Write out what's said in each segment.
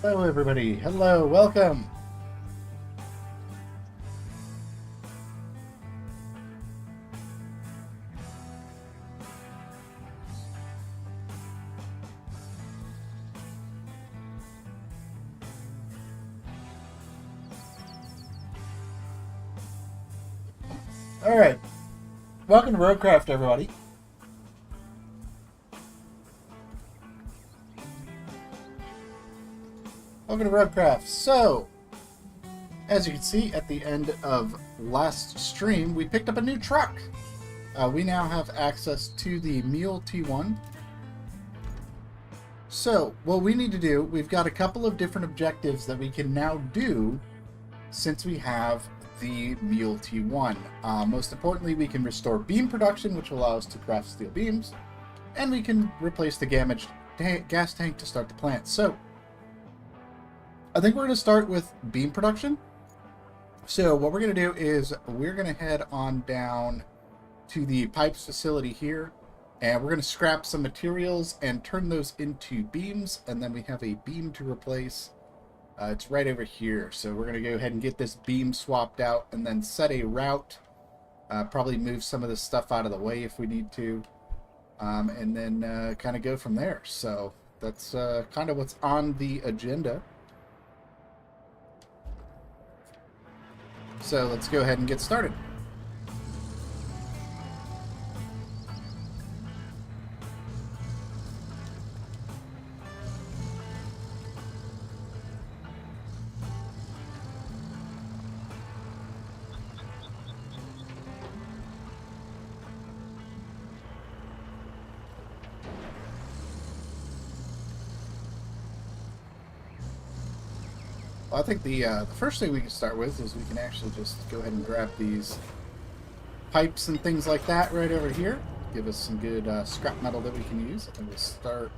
Hello, everybody. Hello, welcome. All right, welcome to Roadcraft, everybody. Welcome to Roadcraft. So, as you can see at the end of last stream, we picked up a new truck. We now have access to the Mule T1. So, what we need to do, we've got a couple of different objectives that we can now do since we have the Mule T1. Most importantly, we can restore beam production, which will allow us to craft steel beams, and we can replace the damaged gas tank to start the plant. So, I think we're going to start with beam production. So what we're going to do is we're going to head on down to the pipes facility here, and we're going to scrap some materials and turn those into beams, and then we have a beam to replace. It's right over here. So we're going to go ahead and get this beam swapped out and then set a route. Probably move some of this stuff out of the way if we need to, and then kind of go from there. So that's kind of what's on the agenda. So let's go ahead and get started. Well, I think the first thing we can start with is we can actually just go ahead and grab these pipes and things like that right over here. Give us some good scrap metal that we can use. And we'll start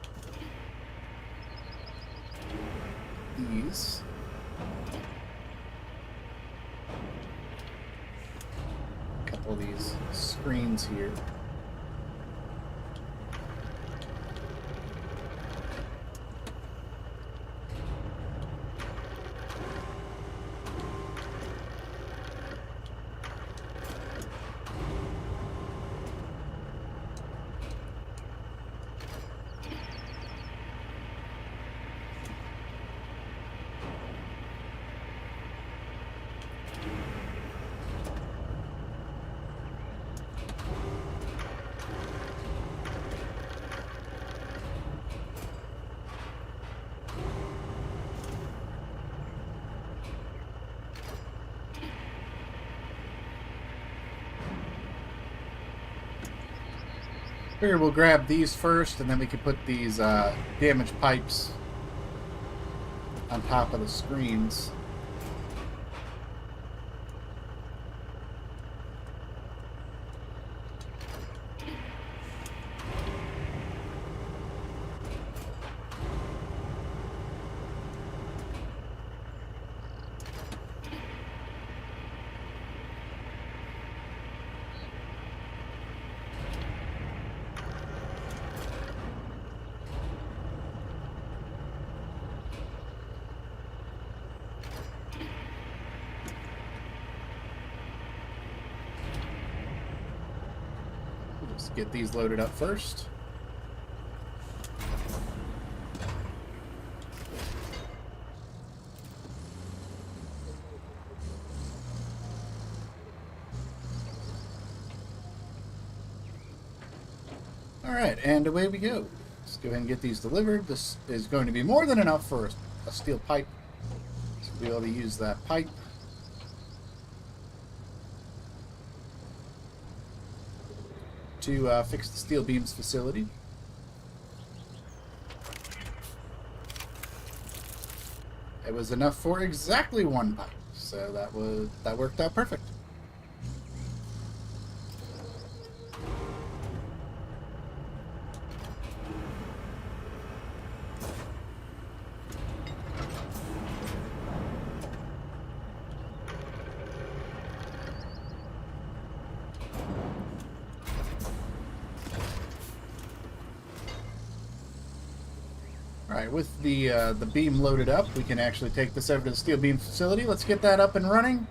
these. A couple of these screens here. Here, we'll grab these first, and then we can put these damaged pipes on top of the screens. Let's get these loaded up first. Alright, and away we go. Let's go ahead and get these delivered. This is going to be more than enough for a steel pipe. So we'll be able to use that pipe. To fix the steel beams facility. It was enough for exactly one pipe, so that worked out perfect. All right, with the beam loaded up, we can actually take this over to the steel beam facility. Let's get that up and running,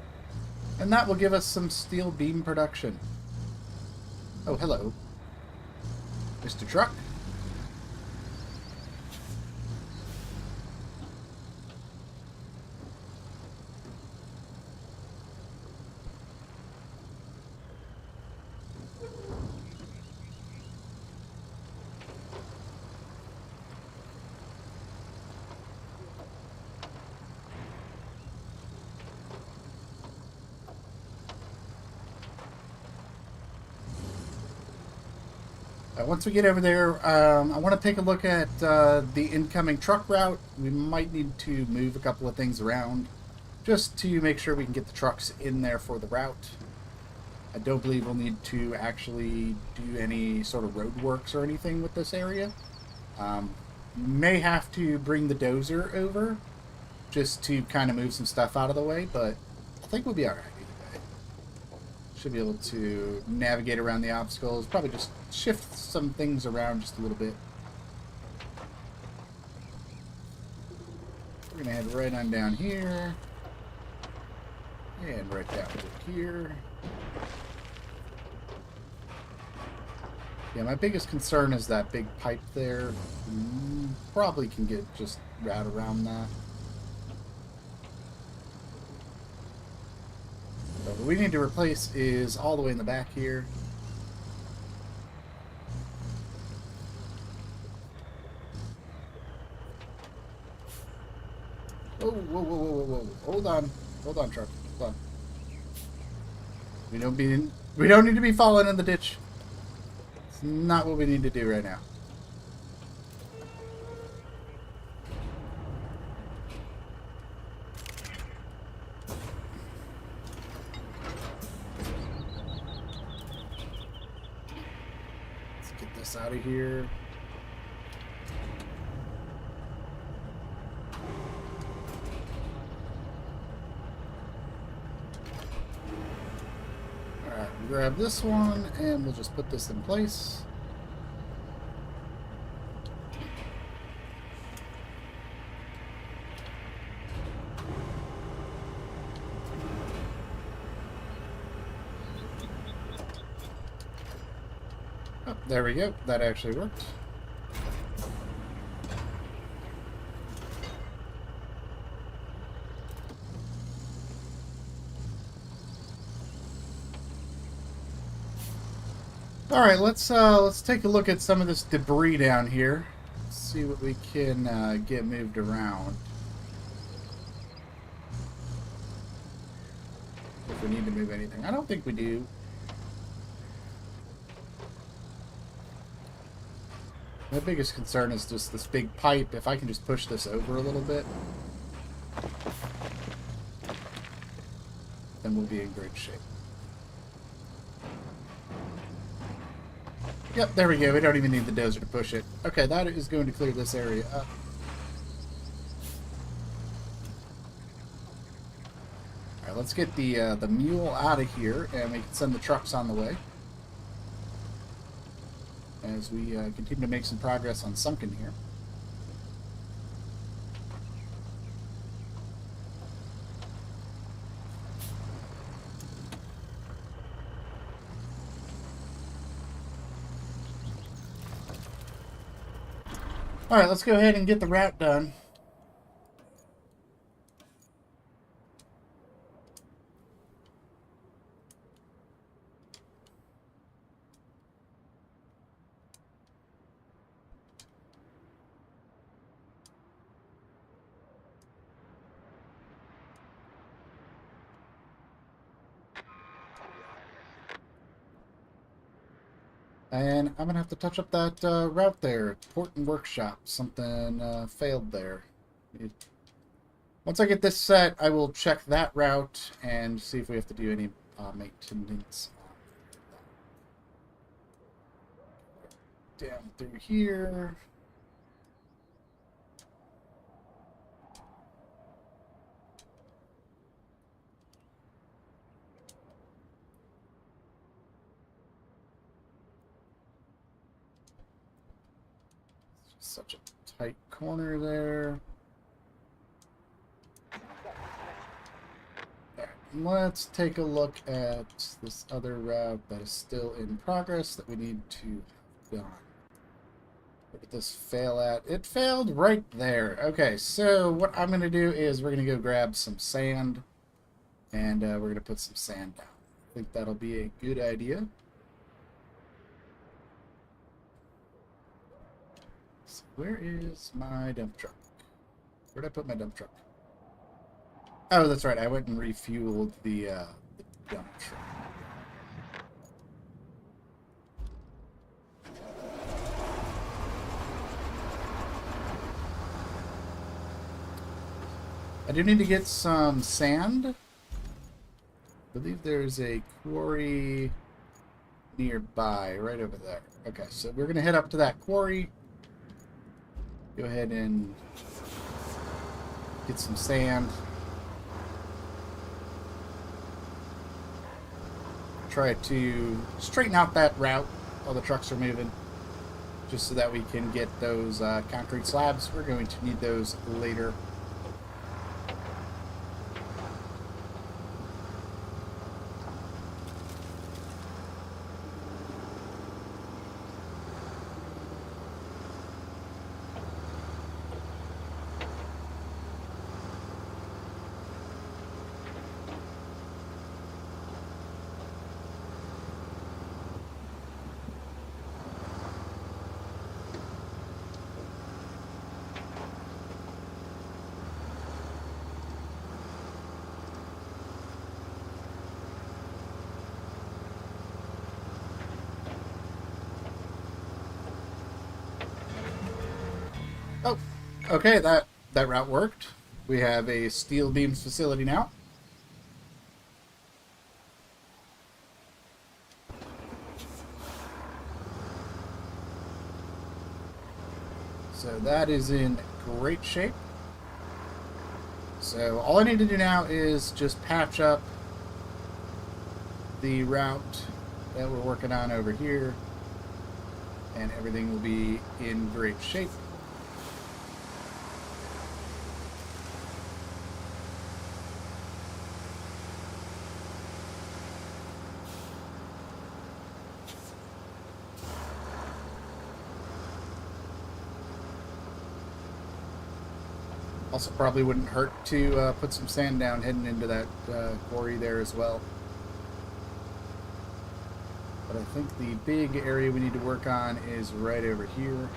and that will give us some steel beam production. Oh, hello, Mr. Truck. Once we get over there, I want to take a look at the incoming truck route. We might need to move a couple of things around just to make sure we can get the trucks in there for the route. I don't believe we'll need to actually do any sort of road works or anything with this area. May have to bring the dozer over just to kind of move some stuff out of the way, but I think we'll be alright. Should be able to navigate around the obstacles. Probably just shift some things around just a little bit. We're going to head right on down here. And right down to here. Yeah, my biggest concern is that big pipe there. Probably can get just route around that. What we need to replace is all the way in the back here. Whoa, whoa, whoa, whoa, whoa, whoa. Hold on, truck. Hold on. We don't need to be falling in the ditch. It's not what we need to do right now. Out of here. Alright, grab this one and we'll just put this in place. Oh, there we go. That actually worked. All right, let's take a look at some of this debris down here. See what we can get moved around. If we need to move anything, I don't think we do. My biggest concern is just this big pipe. If I can just push this over a little bit, then we'll be in great shape. Yep, there we go. We don't even need the dozer to push it. Okay, that is going to clear this area up. Alright, let's get the mule out of here, and we can send the trucks on the way. As we continue to make some progress on Sunken here. Alright, let's go ahead and get the route done. And I'm going to have to touch up that route there. Port and workshop. Something failed there. Once I get this set, I will check that route and see if we have to do any maintenance. Down through here. Such a tight corner there. Let's take a look at this other route that is still in progress that we need to have done. What did this fail at? It failed right there. Okay, so what I'm going to do is we're going to go grab some sand, and we're going to put some sand down. I think that'll be a good idea. So where is my dump truck? Where'd I put my dump truck? Oh, that's right. I went and refueled the dump truck. I do need to get some sand. I believe there's a quarry nearby, right over there. Okay, so we're going to head up to that quarry. Go ahead and get some sand. Try to straighten out that route while the trucks are moving, just so that we can get those concrete slabs. We're going to need those later. Oh, okay, that route worked. We have a steel beams facility now. So that is in great shape. So all I need to do now is just patch up the route that we're working on over here, and everything will be in great shape. Also, probably wouldn't hurt to put some sand down heading into that quarry there as well. But I think the big area we need to work on is right over here.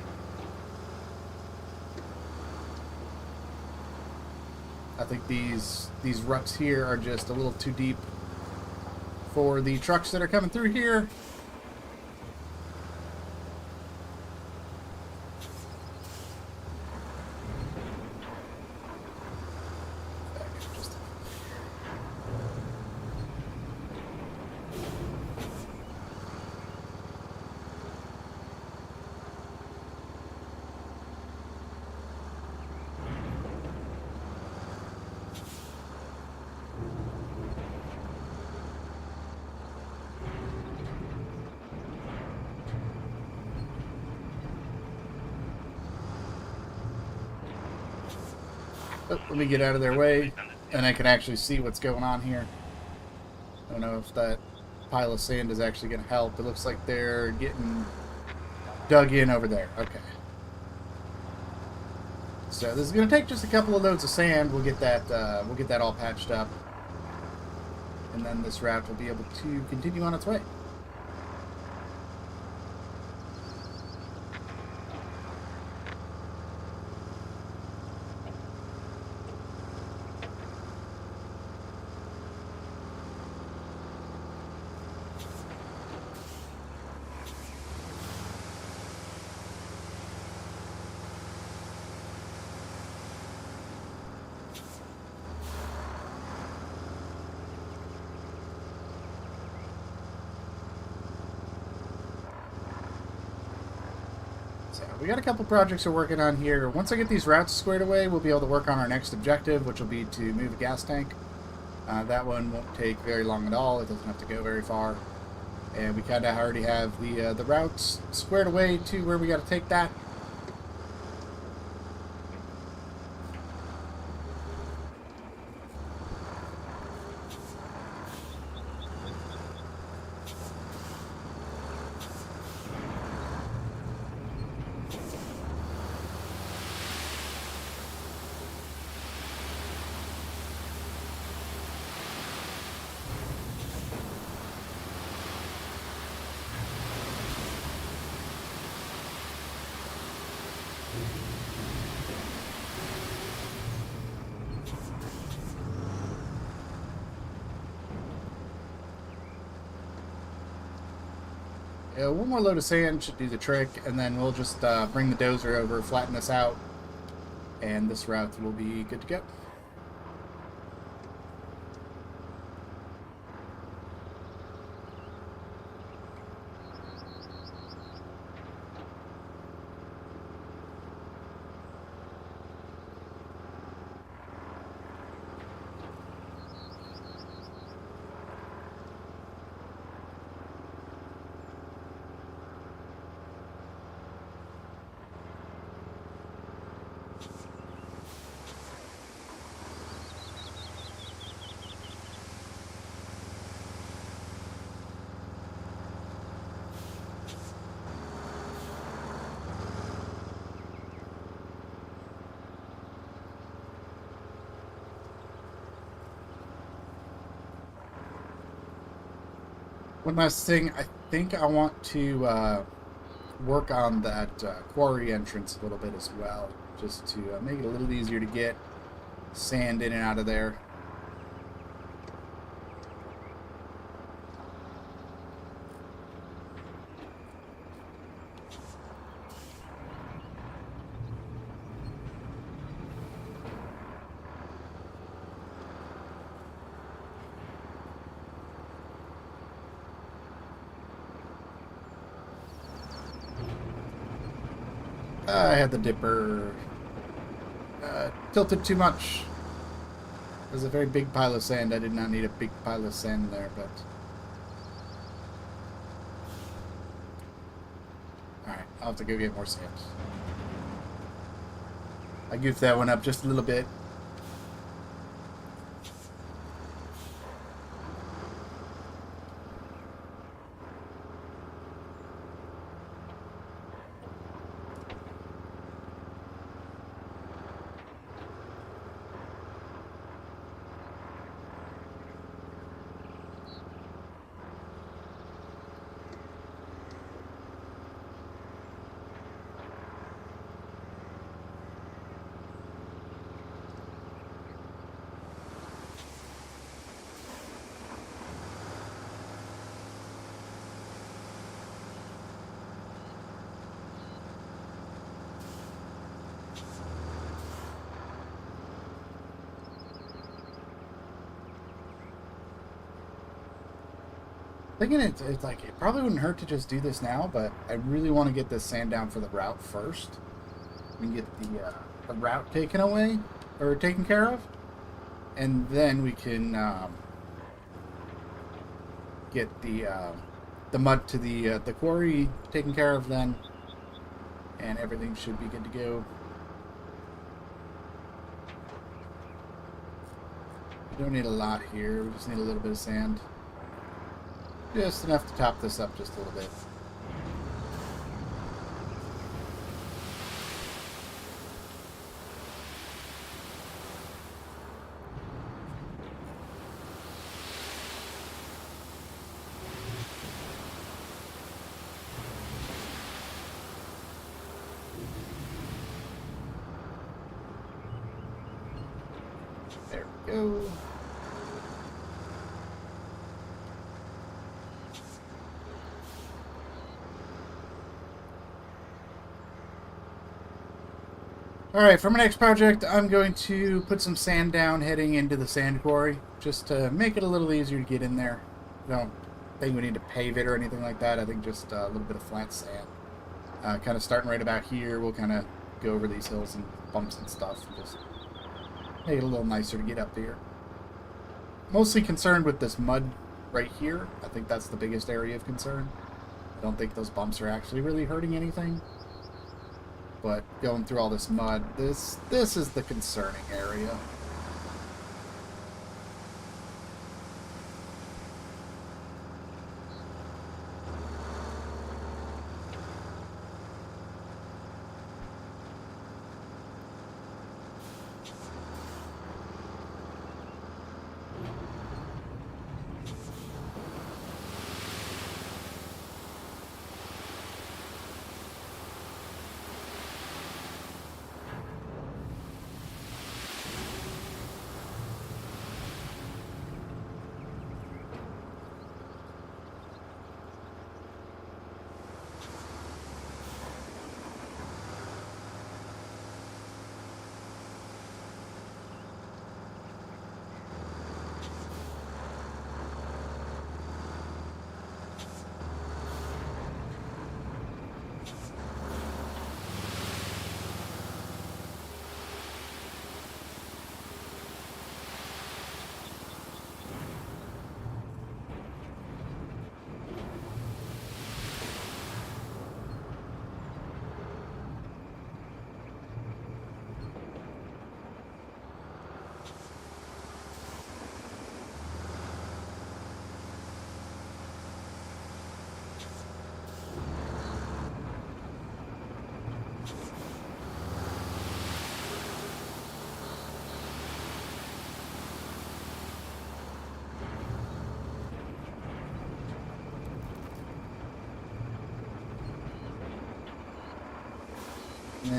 I think these ruts here are just a little too deep for the trucks that are coming through here. Oh, let me get out of their way, and I can actually see what's going on here. I don't know if that pile of sand is actually going to help. It looks like they're getting dug in over there. Okay. So this is going to take just a couple of loads of sand. We'll get that all patched up, and then this route will be able to continue on its way. We got a couple projects we're working on here. Once I get these routes squared away, we'll be able to work on our next objective, which will be to move a gas tank. That one won't take very long at all. It doesn't have to go very far. And we kind of already have the routes squared away to where we got to take that. Yeah, one more load of sand should do the trick, and then we'll just bring the dozer over, flatten this out, and this route will be good to go. One last thing, I think I want to work on that quarry entrance a little bit as well, just to make it a little easier to get sand in and out of there. I had the dipper tilted too much. There's a very big pile of sand. I did not need a big pile of sand there, but... Alright, I'll have to go get more sand. I goofed that one up just a little bit. Thinking it's like, it probably wouldn't hurt to just do this now, but I really want to get this sand down for the route first. We can get the route taken away, or taken care of, and then we can get the mud to the quarry taken care of then, and everything should be good to go. We don't need a lot here, we just need a little bit of sand. Just enough to top this up just a little bit. There we go. Alright, for my next project, I'm going to put some sand down heading into the sand quarry, just to make it a little easier to get in there. I don't think we need to pave it or anything like that. I think just a little bit of flat sand. Kind of starting right about here, we'll kind of go over these hills and bumps and stuff, and just make it a little nicer to get up here. Mostly concerned with this mud right here. I think that's the biggest area of concern. I don't think those bumps are actually really hurting anything. But going through all this mud, this is the concerning area.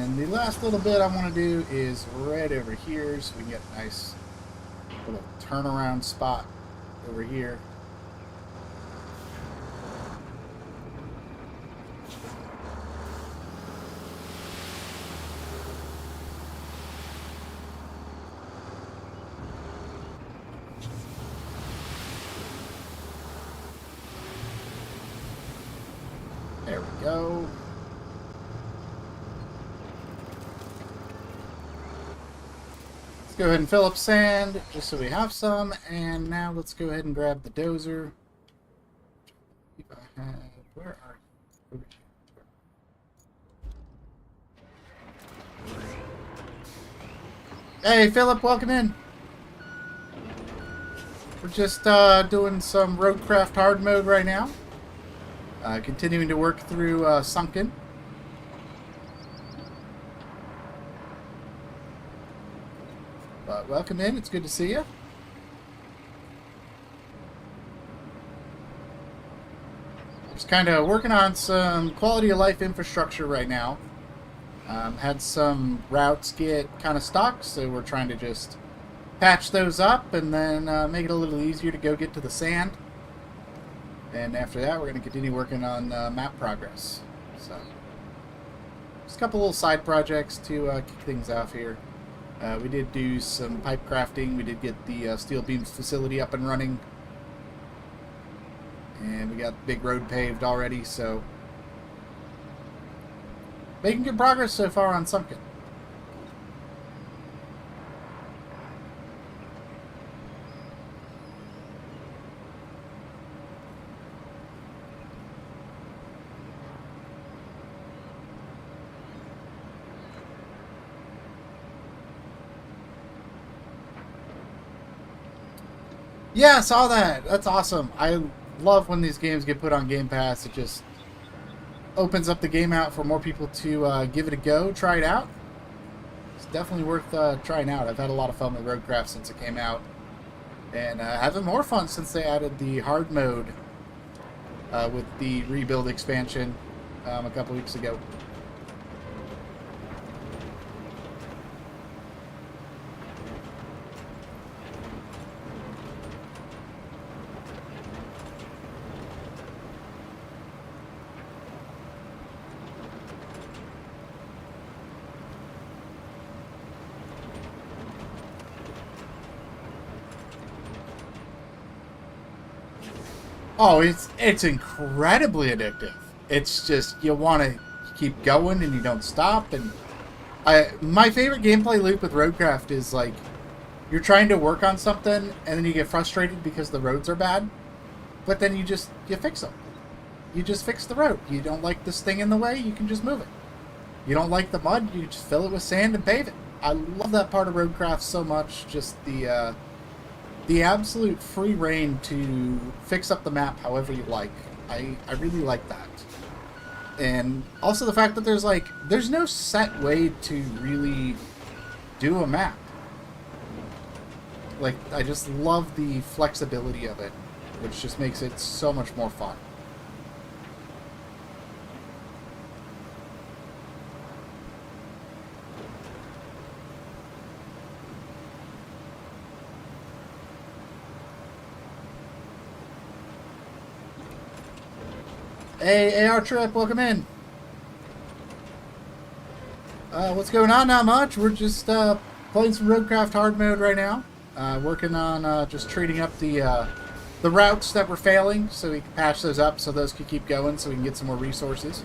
And the last little bit I want to do is right over here, so we can get a nice little turnaround spot over here. There we go. Let's go ahead and fill up sand, just so we have some. And now let's go ahead and grab the dozer. Where are you? Hey, Philip, welcome in. We're just doing some Roadcraft Hard Mode right now. Continuing to work through Sunken. But welcome in, it's good to see you. Just kind of working on some quality of life infrastructure right now. Had some routes get kind of stuck, so we're trying to just patch those up and then make it a little easier to go get to the sand. And after that, we're going to continue working on map progress. So, just a couple little side projects to kick things off here. We did do some pipe crafting. We did get the steel beams facility up and running. And we got the big road paved already, so making good progress so far on Sunken. Yeah, I saw that. That's awesome. I love when these games get put on Game Pass. It just opens up the game out for more people to give it a go, try it out. It's definitely worth trying out. I've had a lot of fun with Roadcraft since it came out. And having more fun since they added the hard mode with the rebuild expansion a couple weeks ago. Oh, it's incredibly addictive. It's just, you want to keep going and you don't stop. And my favorite gameplay loop with Roadcraft is like, you're trying to work on something and then you get frustrated because the roads are bad, but then you fix them. You just fix the road. You don't like this thing in the way, you can just move it. You don't like the mud, you just fill it with sand and pave it. I love that part of Roadcraft so much. Just the absolute free reign to fix up the map however you like. I really like that. And also the fact that there's no set way to really do a map. Like, I just love the flexibility of it, which just makes it so much more fun. Hey, AR Trip, welcome in. What's going on? Not much. We're just playing some Roadcraft Hard Mode right now. Working on just treating up the routes that were failing, so we can patch those up so those can keep going, so we can get some more resources.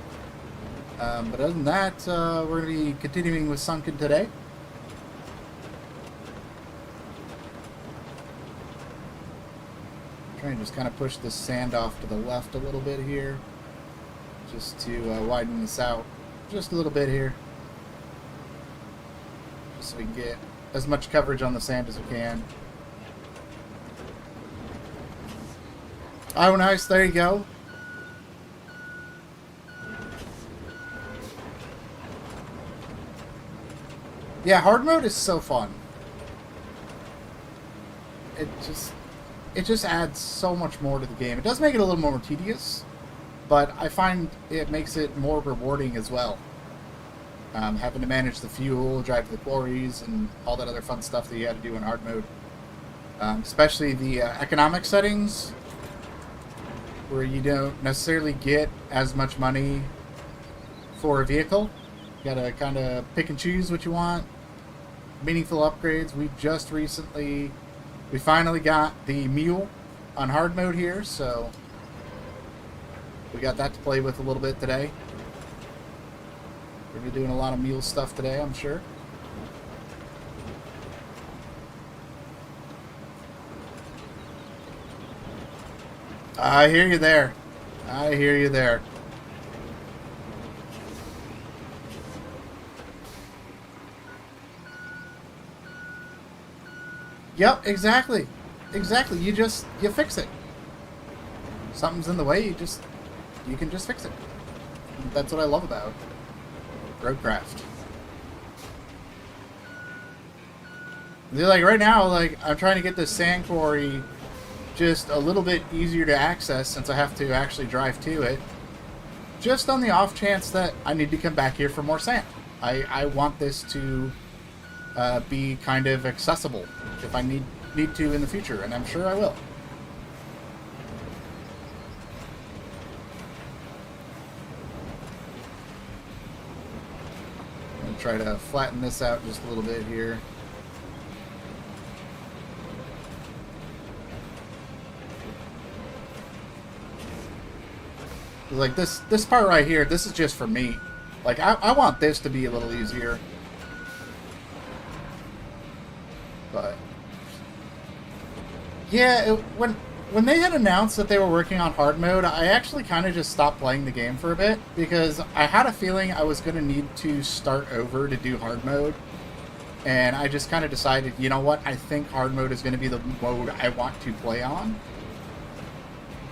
But other than that, we're going to be continuing with Sunken today. Trying to just kind of push this sand off to the left a little bit here, just to widen this out just a little bit here, just so we can get as much coverage on the sand as we can. Oh, nice. There you go. Yeah, hard mode is so fun. It just adds so much more to the game. It does make it a little more tedious, but I find it makes it more rewarding as well. having to manage the fuel, drive to the quarries, and all that other fun stuff that you had to do in hard mode. Especially the economic settings, where you don't necessarily get as much money for a vehicle. You gotta kind of pick and choose what you want. Meaningful upgrades. We finally got the mule on hard mode here, so we got that to play with a little bit today. We're gonna be doing a lot of mule stuff today, I'm sure. I hear you there. I hear you there. Yep, exactly. Exactly. You fix it. Something's in the way, you can just fix it. That's what I love about Roadcraft. Like right now, like I'm trying to get this sand quarry just a little bit easier to access since I have to actually drive to it. Just on the off chance that I need to come back here for more sand. I want this to be kind of accessible if I need to in the future, and I'm sure I will. I'm going to try to flatten this out just a little bit here. Like this part right here, this is just for me. Like I want this to be a little easier. But yeah, when they had announced that they were working on hard mode, I actually kind of just stopped playing the game for a bit because I had a feeling I was going to need to start over to do hard mode. And I just kind of decided, you know what, I think hard mode is going to be the mode I want to play on.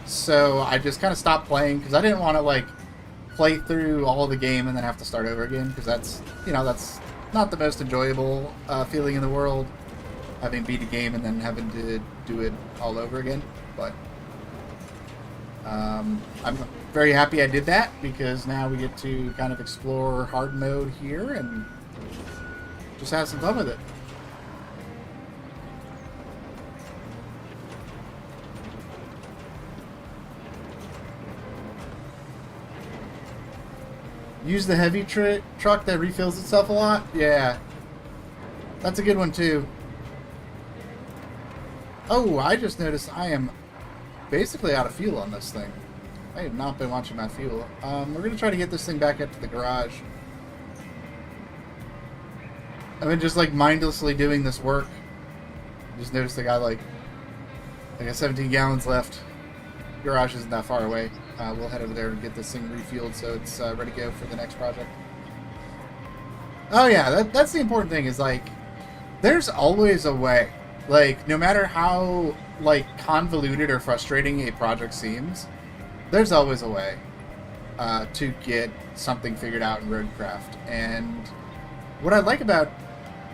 So I just kind of stopped playing because I didn't want to like play through all of the game and then have to start over again, because that's not the most enjoyable feeling in the world, having beat a game and then having to do it all over again. But I'm very happy I did that, because now we get to kind of explore hard mode here and just have some fun with it. Use the heavy truck that refills itself a lot? Yeah. That's a good one, too. Oh, I just noticed I am basically out of fuel on this thing. I have not been watching my fuel. We're going to try to get this thing back up to the garage. I've been just, like, mindlessly doing this work. Just noticed I got, like I got 17 gallons left. Garage isn't that far away. We'll head over there and get this thing refueled so it's ready to go for the next project. Oh yeah, that's the important thing, is like, there's always a way. Like, no matter how like convoluted or frustrating a project seems, there's always a way to get something figured out in Roadcraft. And what I like about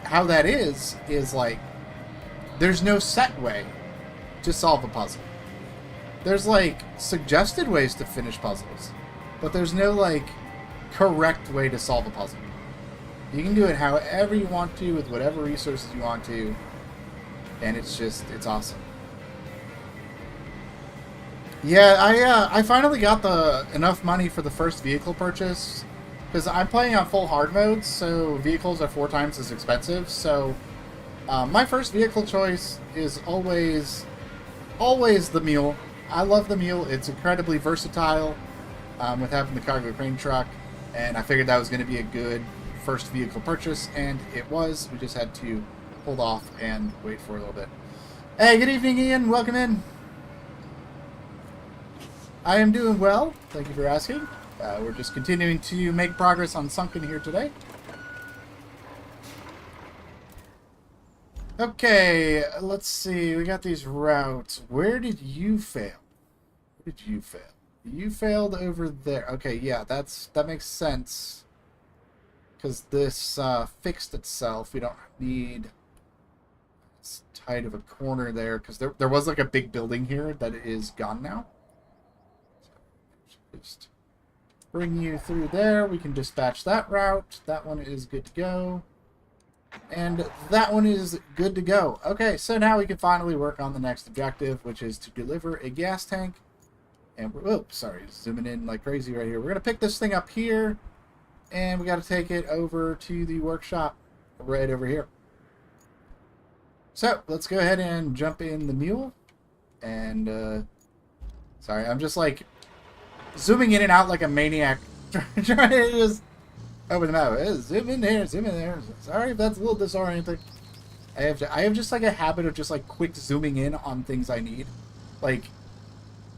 how that is like, there's no set way to solve a puzzle. There's, like, suggested ways to finish puzzles, but there's no, like, correct way to solve a puzzle. You can do it however you want to, with whatever resources you want to, and it's awesome. Yeah, I finally got enough money for the first vehicle purchase, because I'm playing on full hard mode, so vehicles are 4 times as expensive, so my first vehicle choice is always the mule. I love the mule. It's incredibly versatile with having the cargo crane truck, and I figured that was going to be a good first vehicle purchase, and it was. We just had to hold off and wait for a little bit. Hey, good evening, Ian. Welcome in. I am doing well. Thank you for asking. We're just continuing to make progress on Sunken here today. Okay, let's see. We got these routes. Where did you fail? Where did you fail? You failed over there. Okay, yeah, that makes sense. Because this fixed itself. We don't need as tight of a corner there. Because there was like a big building here that is gone now. So just bring you through there. We can dispatch that route. That one is good to go. And that one is good to go. Okay, so now we can finally work on the next objective, which is to deliver a gas tank. And we're, oh, sorry, zooming in like crazy right here. We're going to pick this thing up here, and we got to take it over to the workshop right over here. So let's go ahead and jump in the mule. And, sorry, I'm just like zooming in and out like a maniac. Trying to just open the map. Zoom in there, zoom in there. Sorry if that's a little disorienting. I have just like a habit of just like quick zooming in on things I need. Like,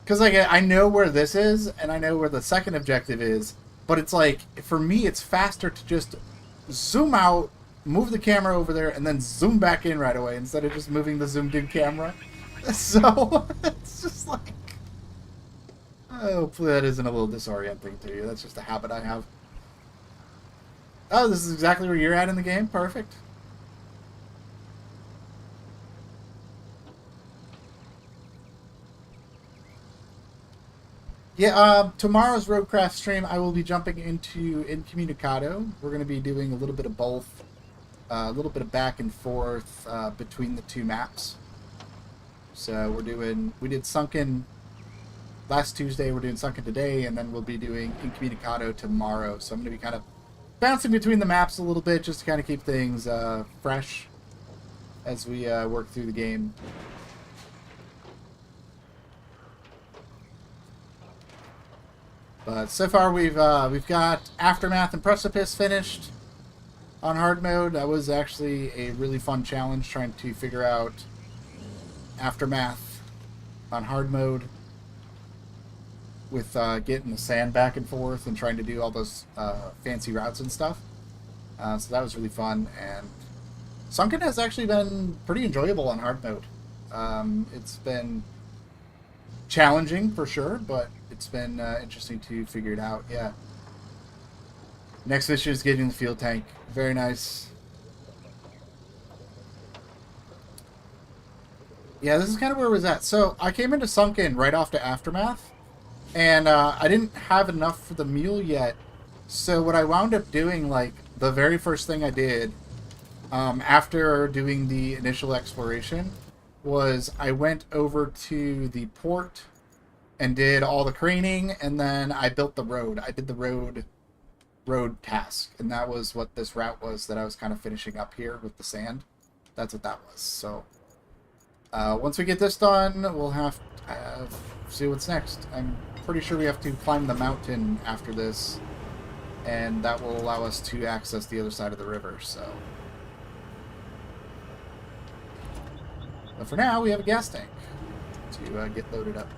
because like I know where this is and I know where the second objective is, but it's like, for me, it's faster to just zoom out, move the camera over there, and then zoom back in right away instead of just moving the zoomed in camera. So it's just like, hopefully that isn't a little disorienting to you. That's just a habit I have. Oh, this is exactly where you're at in the game? Perfect. Yeah, tomorrow's Roadcraft stream, I will be jumping into Incommunicado. We're going to be doing a little bit of both. A little bit of back and forth between the two maps. So we did Sunken last Tuesday, we're doing Sunken today, and then we'll be doing Incommunicado tomorrow. So I'm going to be kind of bouncing between the maps a little bit just to kind of keep things fresh as we work through the game. But so far we've got Aftermath and Precipice finished on hard mode. That was actually a really fun challenge trying to figure out Aftermath on hard mode with getting the sand back and forth and trying to do all those fancy routes and stuff. So that was really fun. And Sunken has actually been pretty enjoyable on hard mode. It's been challenging for sure, but it's been interesting to figure it out. Yeah. Next mission is getting the fuel tank. Very nice. Yeah, this is kind of where it was at. So I came into Sunken right off to Aftermath, and I didn't have enough for the mule yet. So what I wound up doing, like the very first thing I did after doing the initial exploration, was I went over to the port and did all the craning, and then I built the road. I did the road task, and that was what this route was that I was kind of finishing up here with the sand. That's what that was. So once we get this done, we'll have to see what's next. I'm pretty sure we have to climb the mountain after this, and that will allow us to access the other side of the river. So, but for now, we have a gas tank to get loaded up.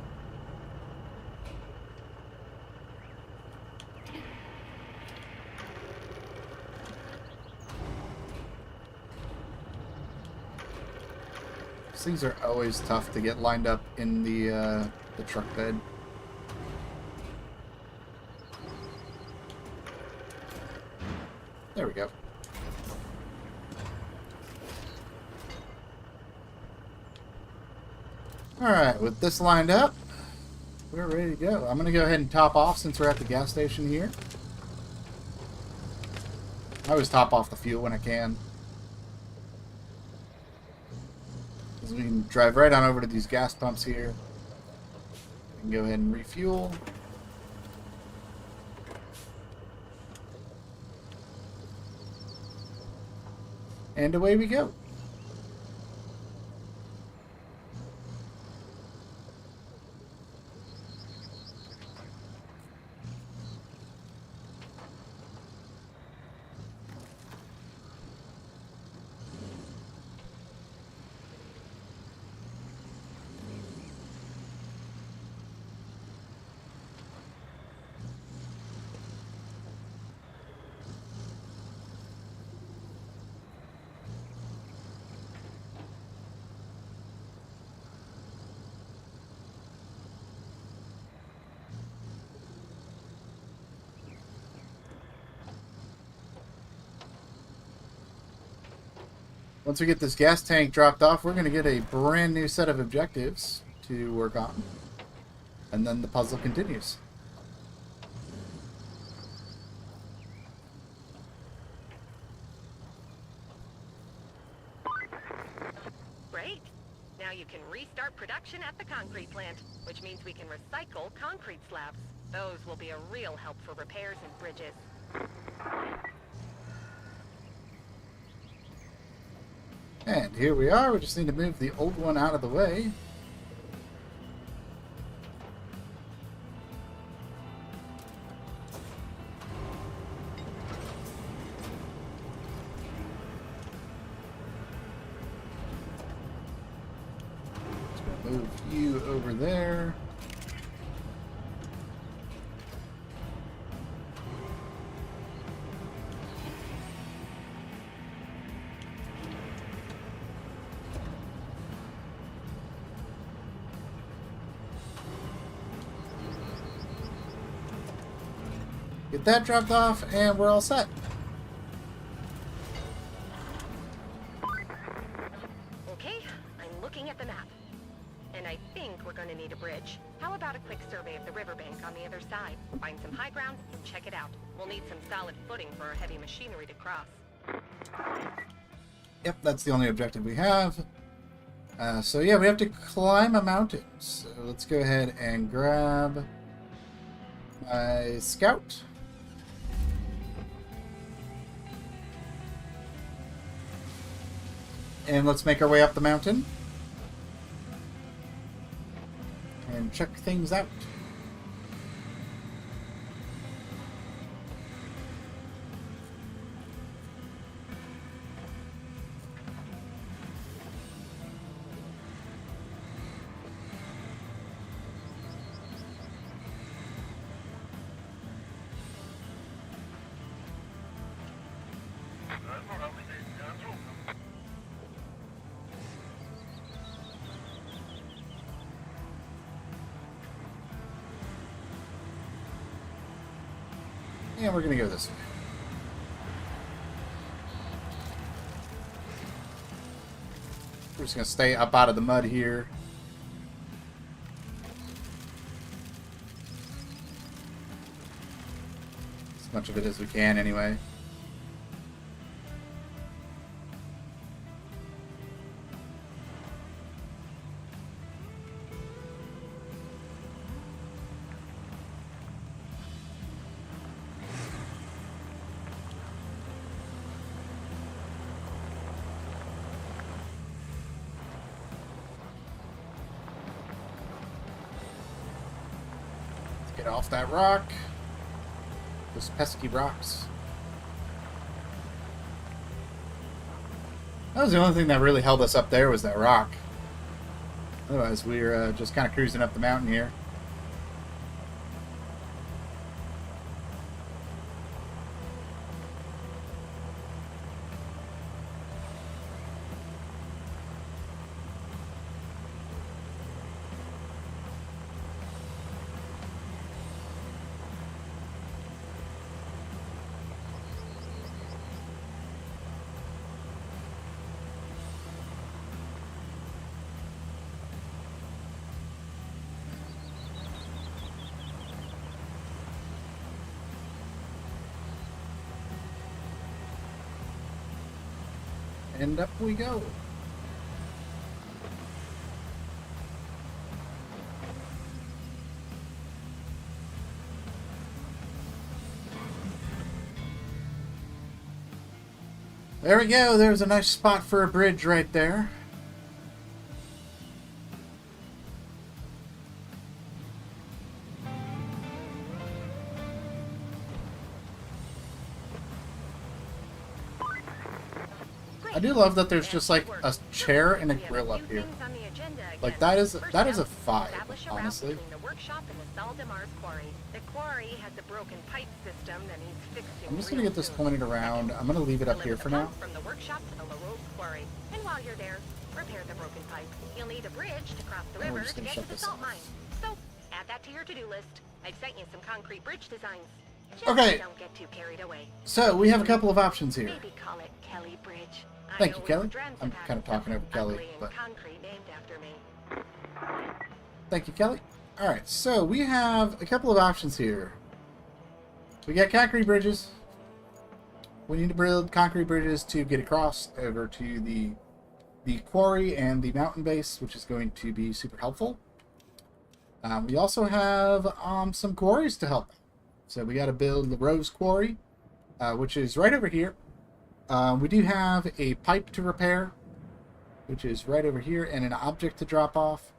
These are always tough to get lined up in the truck bed. There we go. Alright, with this lined up, we're ready to go. I'm going to go ahead and top off since we're at the gas station here. I always top off the fuel when I can. We can drive right on over to these gas pumps here. We can go ahead and refuel. And away we go. Once we get this gas tank dropped off, we're going to get a brand new set of objectives to work on. And then the puzzle continues. Now you can restart production at the concrete plant, which means we can recycle concrete slabs. Those will be a real help for repairs and bridges. And here we are. We just need to move the old one out of the way. Move you over there. Get that dropped off, and we're all set. Okay, I'm looking at the map. And I think we're going to need a bridge. How about a quick survey of the riverbank on the other side? Find some high ground and check it out. We'll need some solid footing for our heavy machinery to cross. Yep, that's the only objective we have. So yeah, we have to climb a mountain. So let's go ahead and grab my scout. And let's make our way up the mountain. And check things out. And we're going to go this way. We're just going to stay up out of the mud here. As much of it as we can, anyway. Get off that rock. Those pesky rocks. That was the only thing that really held us up there, was that rock. Otherwise, we were just kind of cruising up the mountain here. And up we go. There we go. There's a nice spot for a bridge right there. I do love that there's just like a chair and a grill up here. Like that is a vibe, honestly. The workshop and the Saldamar's quarry. The quarry has a broken pipe system that needs fixing. I'm just gonna get this pointed around. I'm gonna leave it up here for now. From the workshop to the LaRose quarry. And while you're there, repair the broken pipe. You'll need a bridge to cross the river to get to the salt mine. So add that to your to-do list. I've sent you some concrete bridge designs. Just Okay. Don't get too carried away. So we have a couple of options here. Maybe call it Kelly Bridge. Thank you, Kelly. I'm kind of talking over Kelly, but Concrete named after me. thank you, Kelly. All right, so we have a couple of options here. We got concrete bridges. We need to build concrete bridges to get across over to the the quarry and the mountain base, which is going to be super helpful. We also have some quarries to help. So we got to build the Rose Quarry, which is right over here. We do have a pipe to repair, which is right over here, and an object to drop off.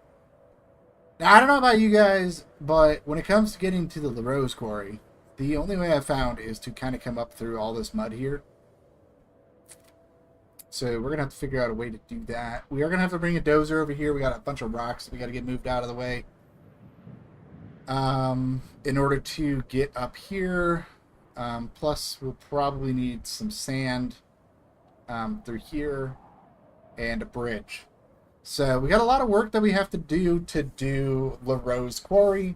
Now, I don't know about you guys, but when it comes to getting to the Rose Quarry, the only way I've found is to kind of come up through all this mud here. So we're going to have to figure out a way to do that. We are going to have to bring a dozer over here. We got a bunch of rocks that we got to get moved out of the way. In order to get up here. Plus, we'll probably need some sand through here and a bridge. So we got a lot of work that we have to do La Rose Quarry.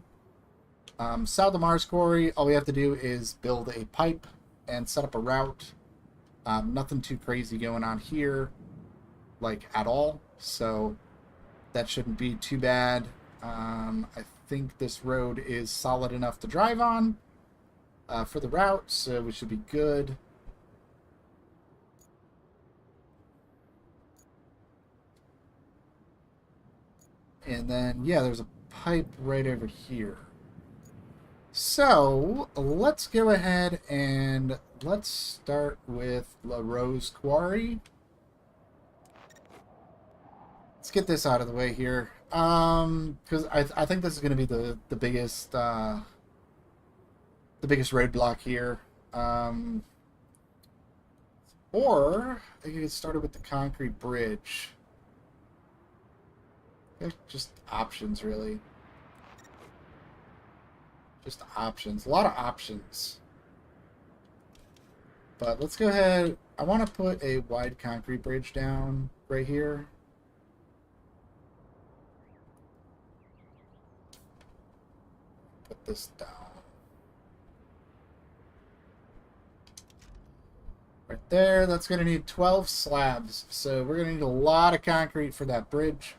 Saldamar's Quarry, all we have to do is build a pipe and set up a route. Nothing too crazy going on here, like, at all. So that shouldn't be too bad. I think this road is solid enough to drive on for the route, so we should be good. And then, yeah, there's a pipe right over here. So, let's go ahead and let's start with La Rose Quarry. Let's get this out of the way here. Because I think this is going to be the biggest roadblock here. Or I could get started with the concrete bridge. Just options, really. Just options. A lot of options. But let's go ahead. I want to put a wide concrete bridge down right here. Put this down. Right there. That's going to need 12 slabs. So we're going to need a lot of concrete for that bridge.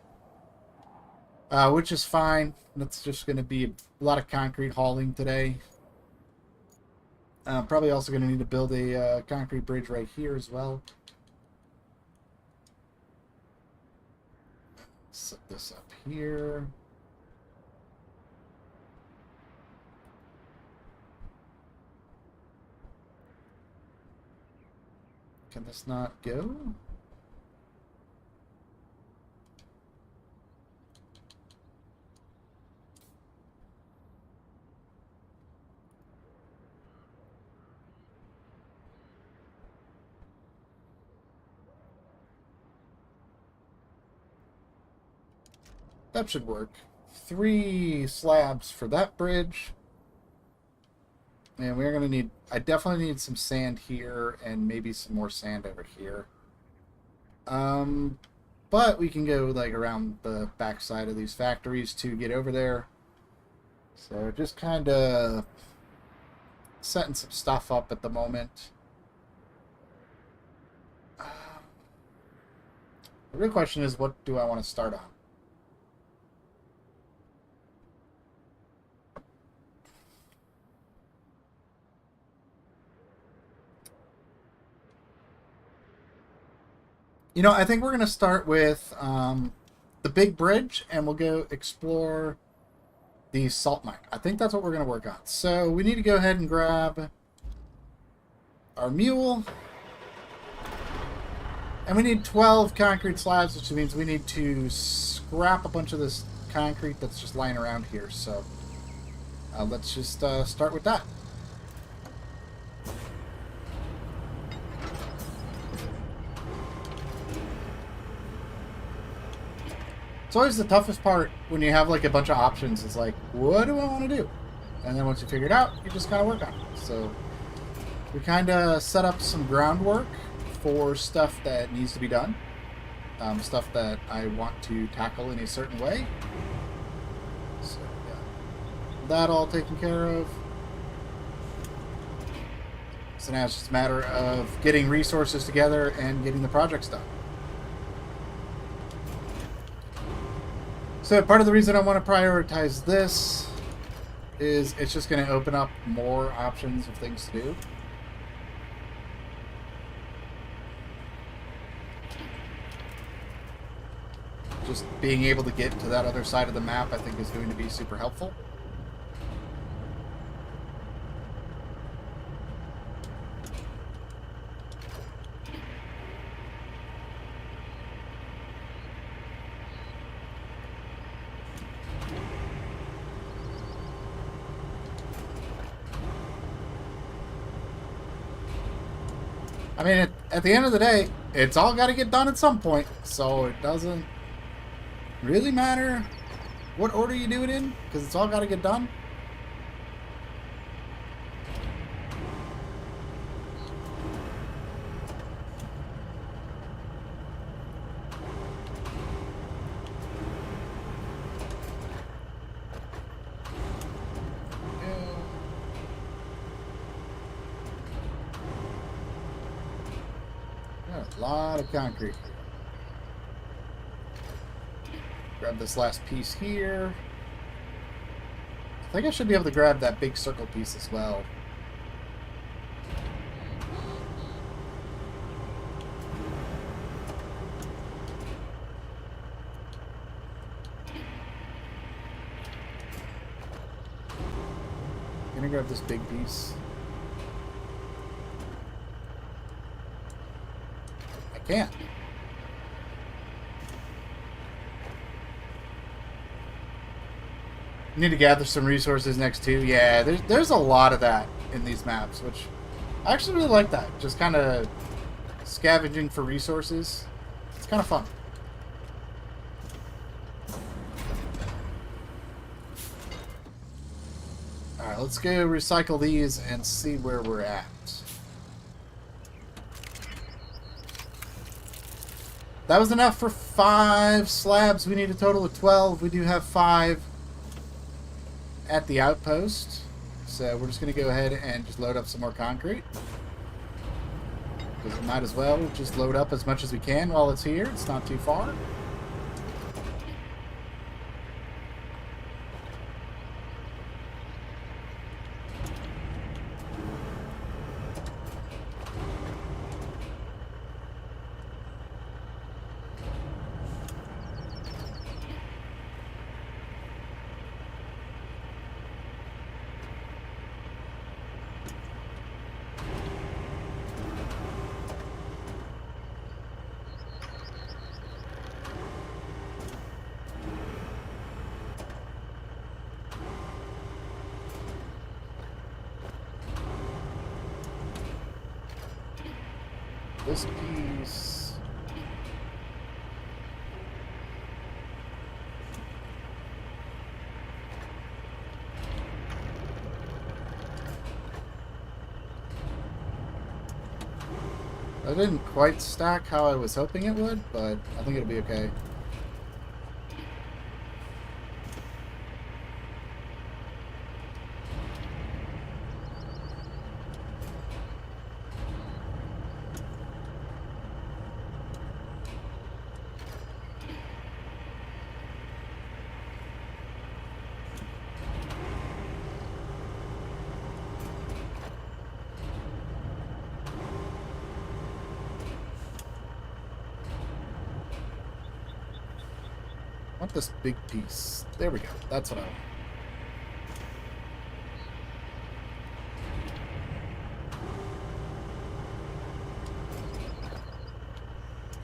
Which is fine. That's just going to be a lot of concrete hauling today. Probably also going to need to build a concrete bridge right here as well. Set this up here. Can this not go? That should work. 3 slabs for that bridge. And we're going to need... I definitely need some sand here and maybe some more sand over here. But we can go like around the backside of these factories to get over there. So just kind of setting some stuff up at the moment. The real question is, what do I want to start on? You know, I think we're going to start with the big bridge, and we'll go explore the salt mine. I think that's what we're going to work on. So we need to go ahead and grab our mule. And we need 12 concrete slabs, which means we need to scrap a bunch of this concrete that's just lying around here. So let's just start with that. It's always the toughest part when you have like a bunch of options. It's like, what do I want to do? And then once you figure it out, you just kind of work on it. So we kind of set up some groundwork for stuff that needs to be done. Stuff that I want to tackle in a certain way. So yeah, that all taken care of. So now it's just a matter of getting resources together and getting the projects done. So part of the reason I want to prioritize this is it's just going to open up more options of things to do. just being able to get to that other side of the map, I think, is going to be super helpful. I mean, at the end of the day, it's all got to get done at some point, so it doesn't really matter what order you do it in, because it's all got to get done. A lot of concrete. Grab this last piece here. I think I should be able to grab that big circle piece as well. Gonna grab this big piece. Can't. Need to gather some resources next too. Yeah, there's a lot of that in these maps, which I actually really like that. Just kind of scavenging for resources. It's kind of fun. Alright, let's go recycle these and see where we're at. That was enough for 5 slabs. We need a total of 12. We do have 5 at the outpost. So we're just going to go ahead and just load up some more concrete. Because we might as well just load up as much as we can while it's here. It's not too far. This piece. That didn't quite stack how I was hoping it would, but I think it'll be okay. I want this big piece. There we go. That's what I want.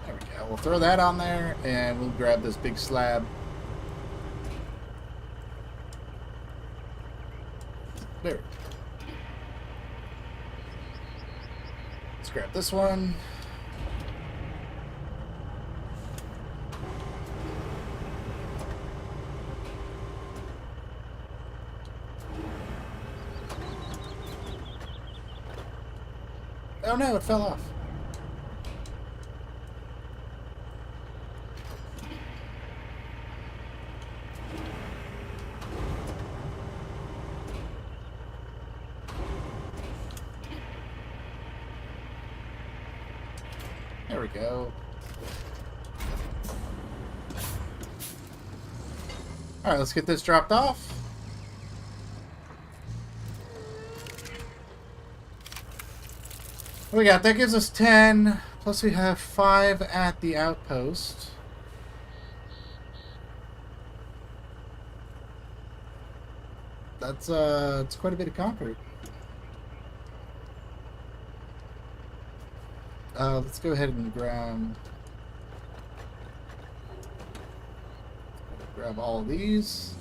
There we go. We'll throw that on there, and we'll grab this big slab. There. Let's grab this one. Oh no, it fell off. There we go. Alright, let's get this dropped off. What we got? That gives us 10. Plus we have 5 at the outpost. That's it's quite a bit of concrete. Let's go ahead and grab all of these.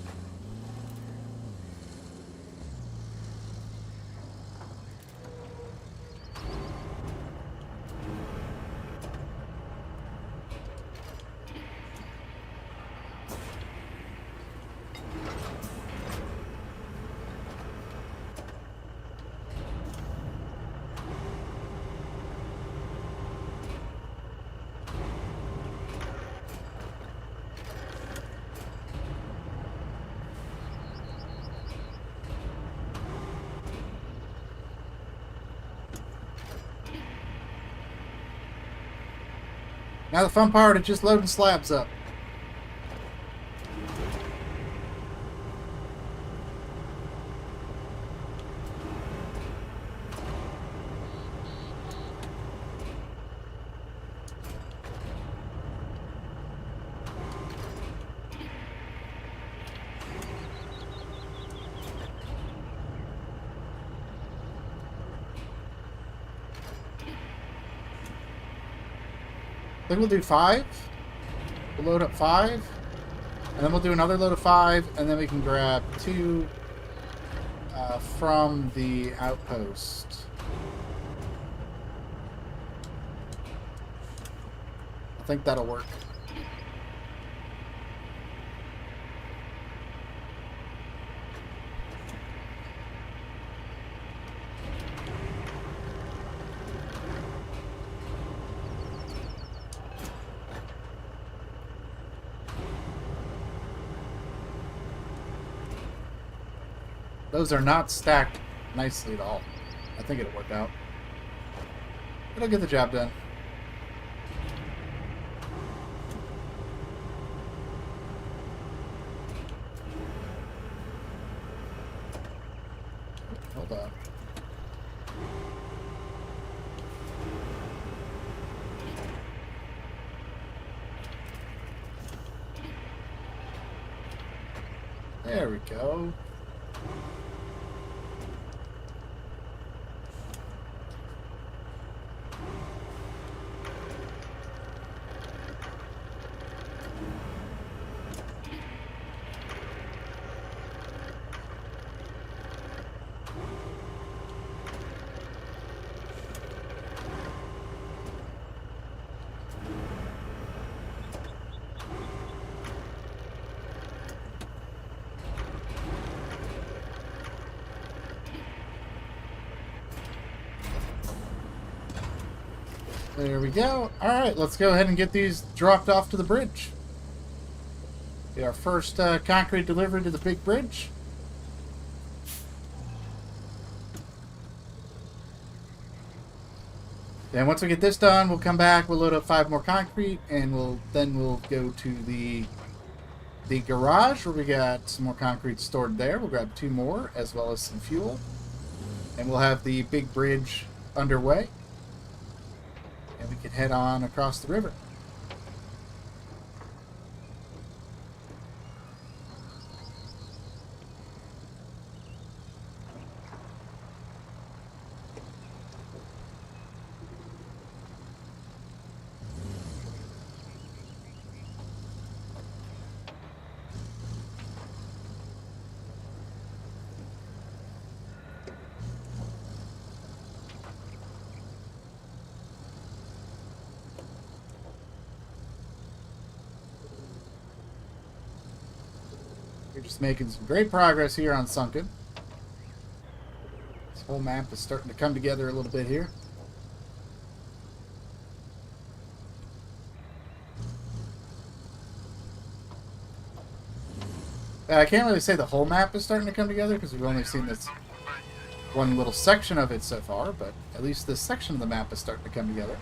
Now the fun part is just loading slabs up. I think we'll do 5. We'll load up 5. And then we'll do another load of 5. And then we can grab 2 from the outpost. I think that'll work. Those are not stacked nicely at all. I think it'll work out. It'll get the job done. Hold on. There we go. There we go. Alright, let's go ahead and get these dropped off to the bridge. Be our first concrete delivery to the big bridge. Then once we get this done, we'll come back, we'll load up 5 more concrete, and we'll go to the garage where we got some more concrete stored there. We'll grab 2 more as well as some fuel. And we'll have the big bridge underway. And we can head on across the river. We're just making some great progress here on Sunken. This whole map is starting to come together a little bit here. I can't really say the whole map is starting to come together because we've only seen this one little section of it so far, but at least this section of the map is starting to come together.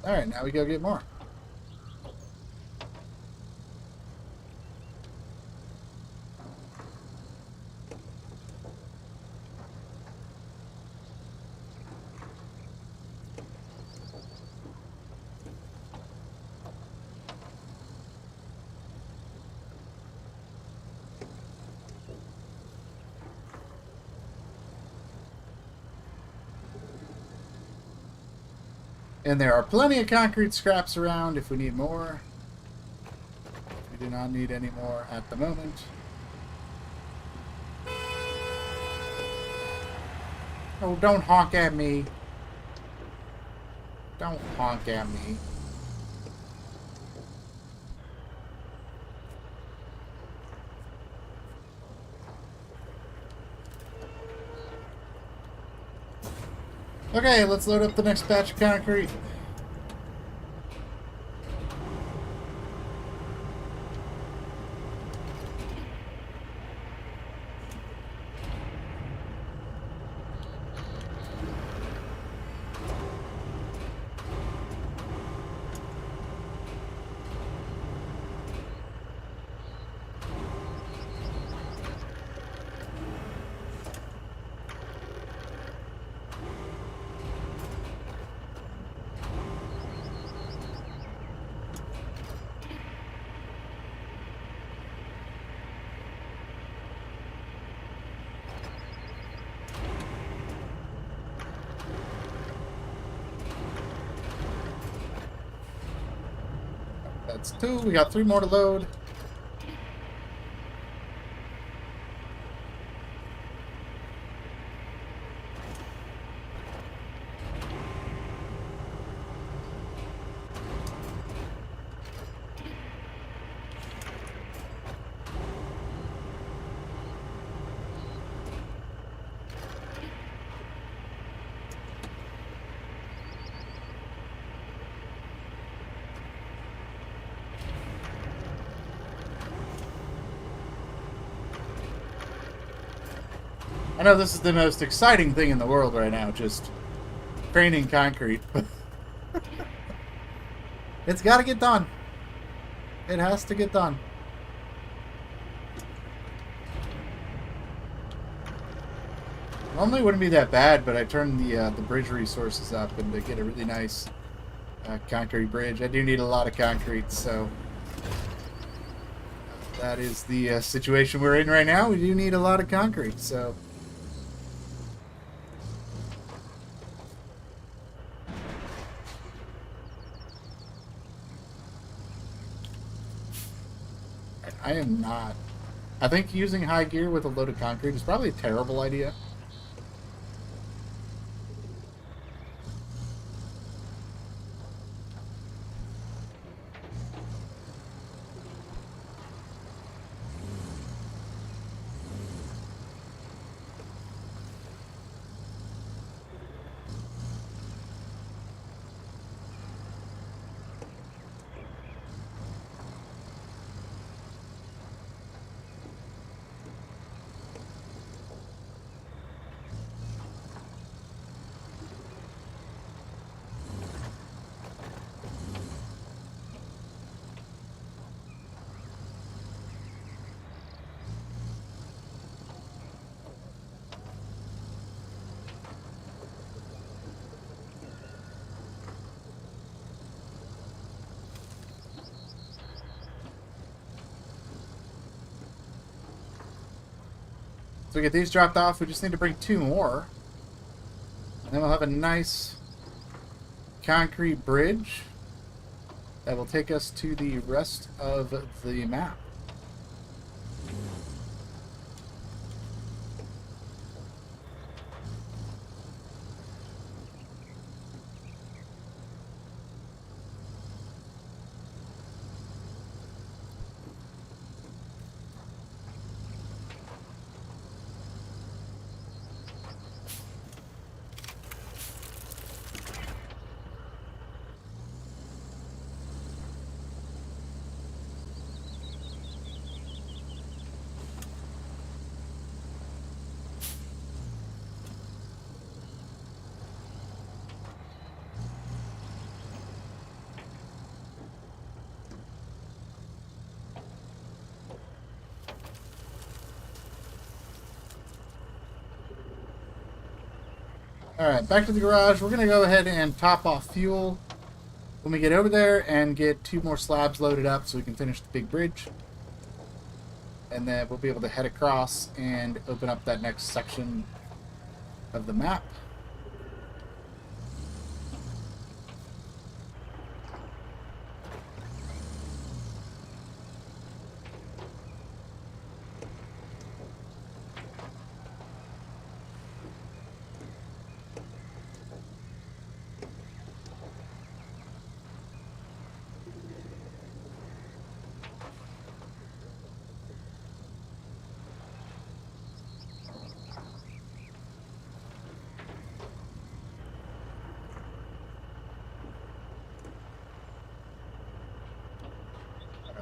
Alright, now we go get more. And there are plenty of concrete scraps around if we need more. We do not need any more at the moment. Oh, don't honk at me. Don't honk at me. Okay, let's load up the next batch of concrete. That's 2. We got 3 more to load. I know this is the most exciting thing in the world right now, just training concrete. It's got to get done. It has to get done. Normally it wouldn't be that bad, but I turned the bridge resources up and to get a really nice concrete bridge. I do need a lot of concrete, so that is the situation we're in right now. We do need a lot of concrete, so... I am not. I think using high gear with a load of concrete is probably a terrible idea. So we get these dropped off. We just need to bring 2 more. And then we'll have a nice concrete bridge that will take us to the rest of the map. Alright, back to the garage. We're going to go ahead and top off fuel when we get over there and get 2 more slabs loaded up so we can finish the big bridge. And then we'll be able to head across and open up that next section of the map.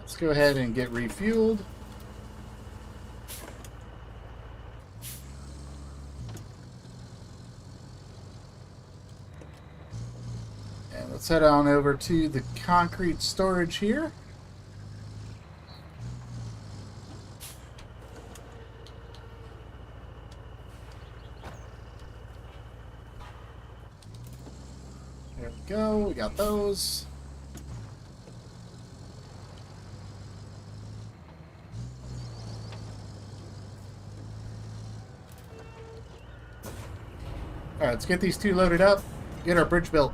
Let's go ahead and get refueled. And let's head on over to the concrete storage here. There we go, we got those. Alright, let's get these 2 loaded up, get our bridge built.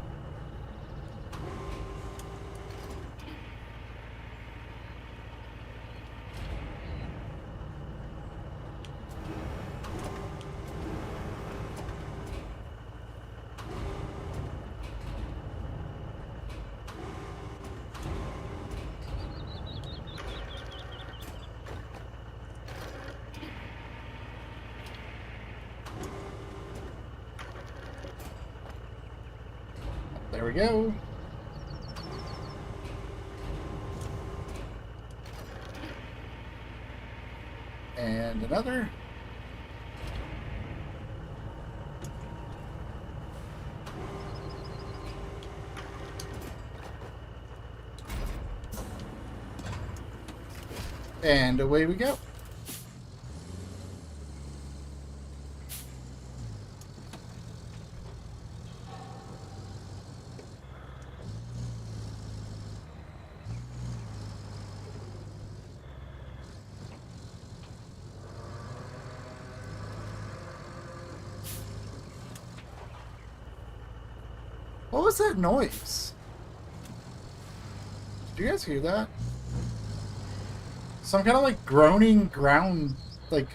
There we go. And another. And away we go. What was that noise? Did you guys hear that? Some kind of like groaning ground, like,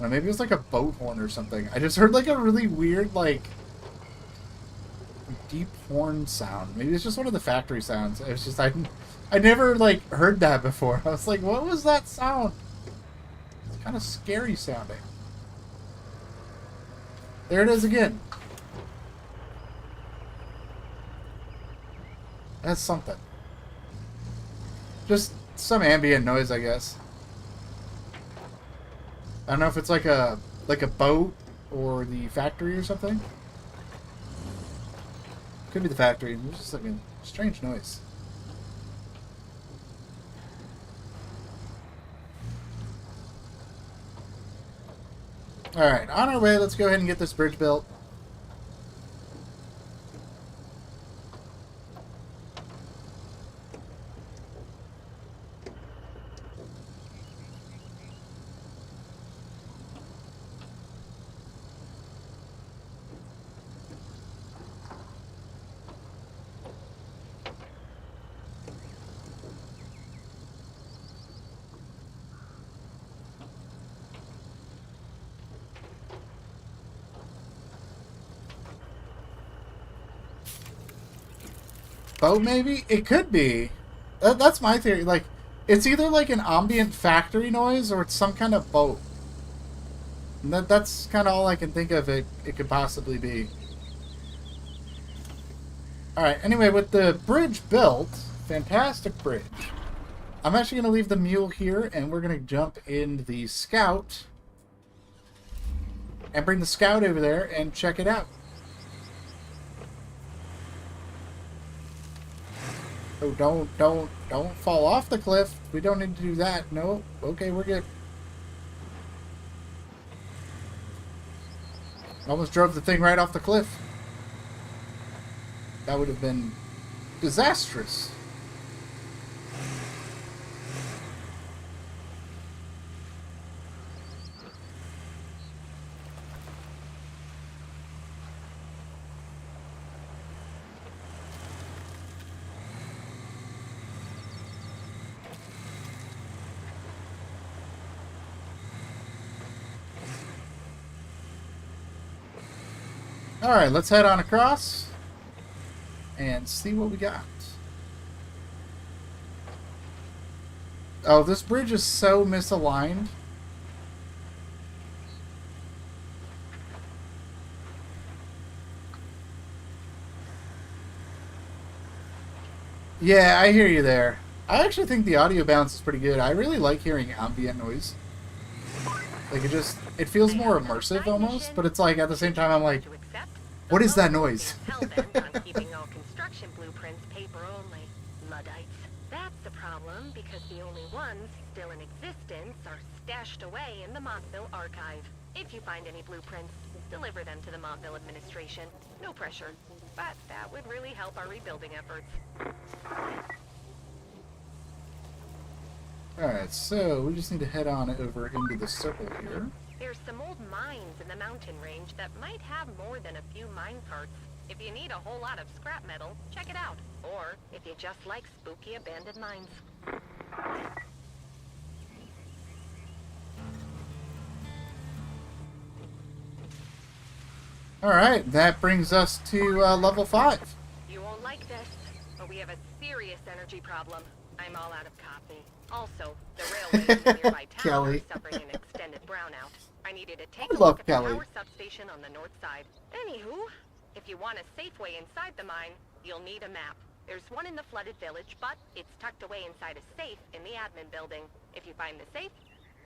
maybe it was like a boat horn or something. I just heard like a really weird, like, deep horn sound. Maybe it's just one of the factory sounds. It was just, I never like heard that before. I was like, what was that sound? It's kind of scary sounding. There it is again. That's something. Just some ambient noise, I guess. I don't know if it's like a boat or the factory or something. Could be the factory. It's just like a strange noise. Alright, on our way, let's go ahead and get this bridge built. Boat, maybe? It could be. That's my theory. Like, it's either like an ambient factory noise or it's some kind of boat. And that's kind of all I can think of it could possibly be. Alright, anyway, with the bridge built, fantastic bridge. I'm actually going to leave the mule here and we're going to jump in the scout and bring the scout over there and check it out. Oh, don't fall off the cliff. We don't need to do that. No. Okay, we're good. Almost drove the thing right off the cliff. That would have been disastrous. Alright, let's head on across and see what we got. Oh, this bridge is so misaligned. Yeah, I hear you there. I actually think the audio bounce is pretty good. I really like hearing ambient noise. Like, it feels more immersive almost, but it's like, at the same time, I'm like, what is that noise? Hell-bent on keeping all construction blueprints paper only. Luddites. That's the problem, because the only ones still in existence are stashed away in the Montville archive. If you find any blueprints, deliver them to the Montville administration. No pressure, but that would really help our rebuilding efforts. Alright, so we just need to head on over into the circle here. There's some old mines in the mountain range that might have more than a few mine carts. If you need a whole lot of scrap metal, check it out. Or if you just like spooky abandoned mines. Alright, that brings us to level 5. You won't like this, but we have a serious energy problem. I'm all out of coffee. Also, the railway to the nearby town Kelly. is suffering an extended brownout. I needed to take a love look at the Kelly. power substation on the north side. Anywho, if you want a safe way inside the mine, you'll need a map. There's one in the flooded village, but it's tucked away inside a safe in the admin building. If you find the safe,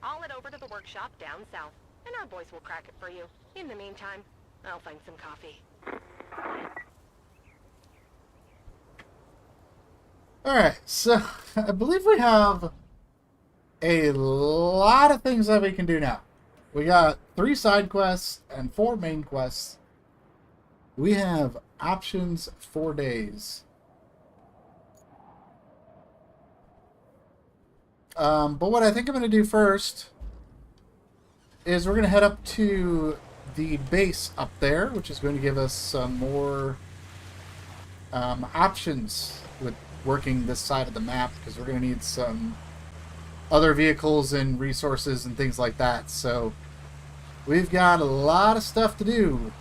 haul it over to the workshop down south, and our boys will crack it for you. In the meantime, I'll find some coffee. Alright, so I believe we have a lot of things that we can do now. We got 3 side quests and 4 main quests. We have options for days. But what I think I'm going to do first is we're going to head up to the base up there, which is going to give us some more options with working this side of the map, because we're going to need some other vehicles and resources and things like that. So we've got a lot of stuff to do.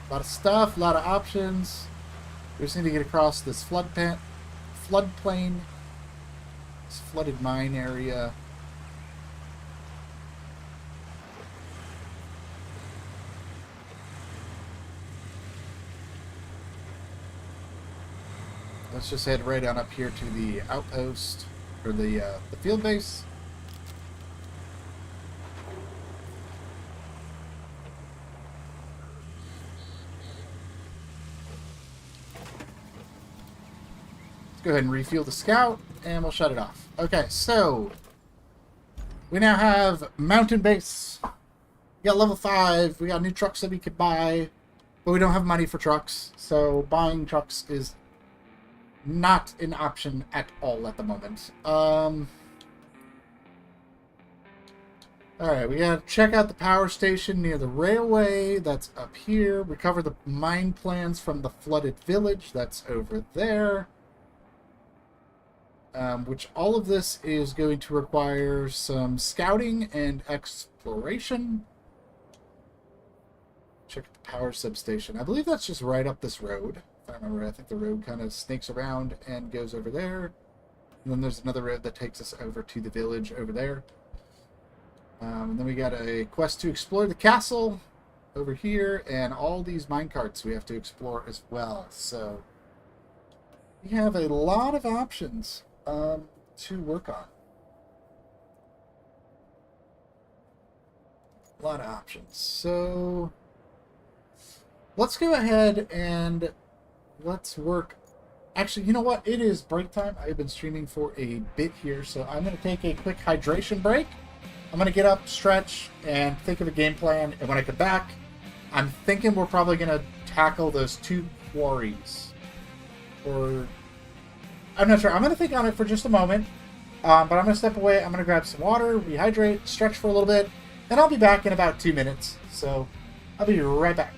A lot of stuff, a lot of options. We just need to get across this floodplain, this flooded mine area. Let's just head right on up here to the outpost, or the field base. Let's go ahead and refuel the scout, and we'll shut it off. Okay, so we now have mountain base. We got level 5. We got new trucks that we could buy, but we don't have money for trucks, so buying trucks is not an option at all at the moment. Alright, we gotta check out the power station near the railway. That's up here. Recover the mine plans from the flooded village. That's over there. Which all of this is going to require some scouting and exploration. Check the power substation. I believe that's just right up this road. If I remember, I think the road kind of snakes around and goes over there. And then there's another road that takes us over to the village over there. And then we got a quest to explore the castle over here, and all these minecarts we have to explore as well. So we have a lot of options to work on. A lot of options. So let's go ahead and let's work. Actually, you know what? It is break time. I've been streaming for a bit here, so I'm going to take a quick hydration break. I'm going to get up, stretch, and think of a game plan. And when I come back, I'm thinking we're probably going to tackle those 2 quarries. Or... I'm not sure. I'm going to think on it for just a moment. But I'm going to step away. I'm going to grab some water, rehydrate, stretch for a little bit. And I'll be back in about 2 minutes. So I'll be right back.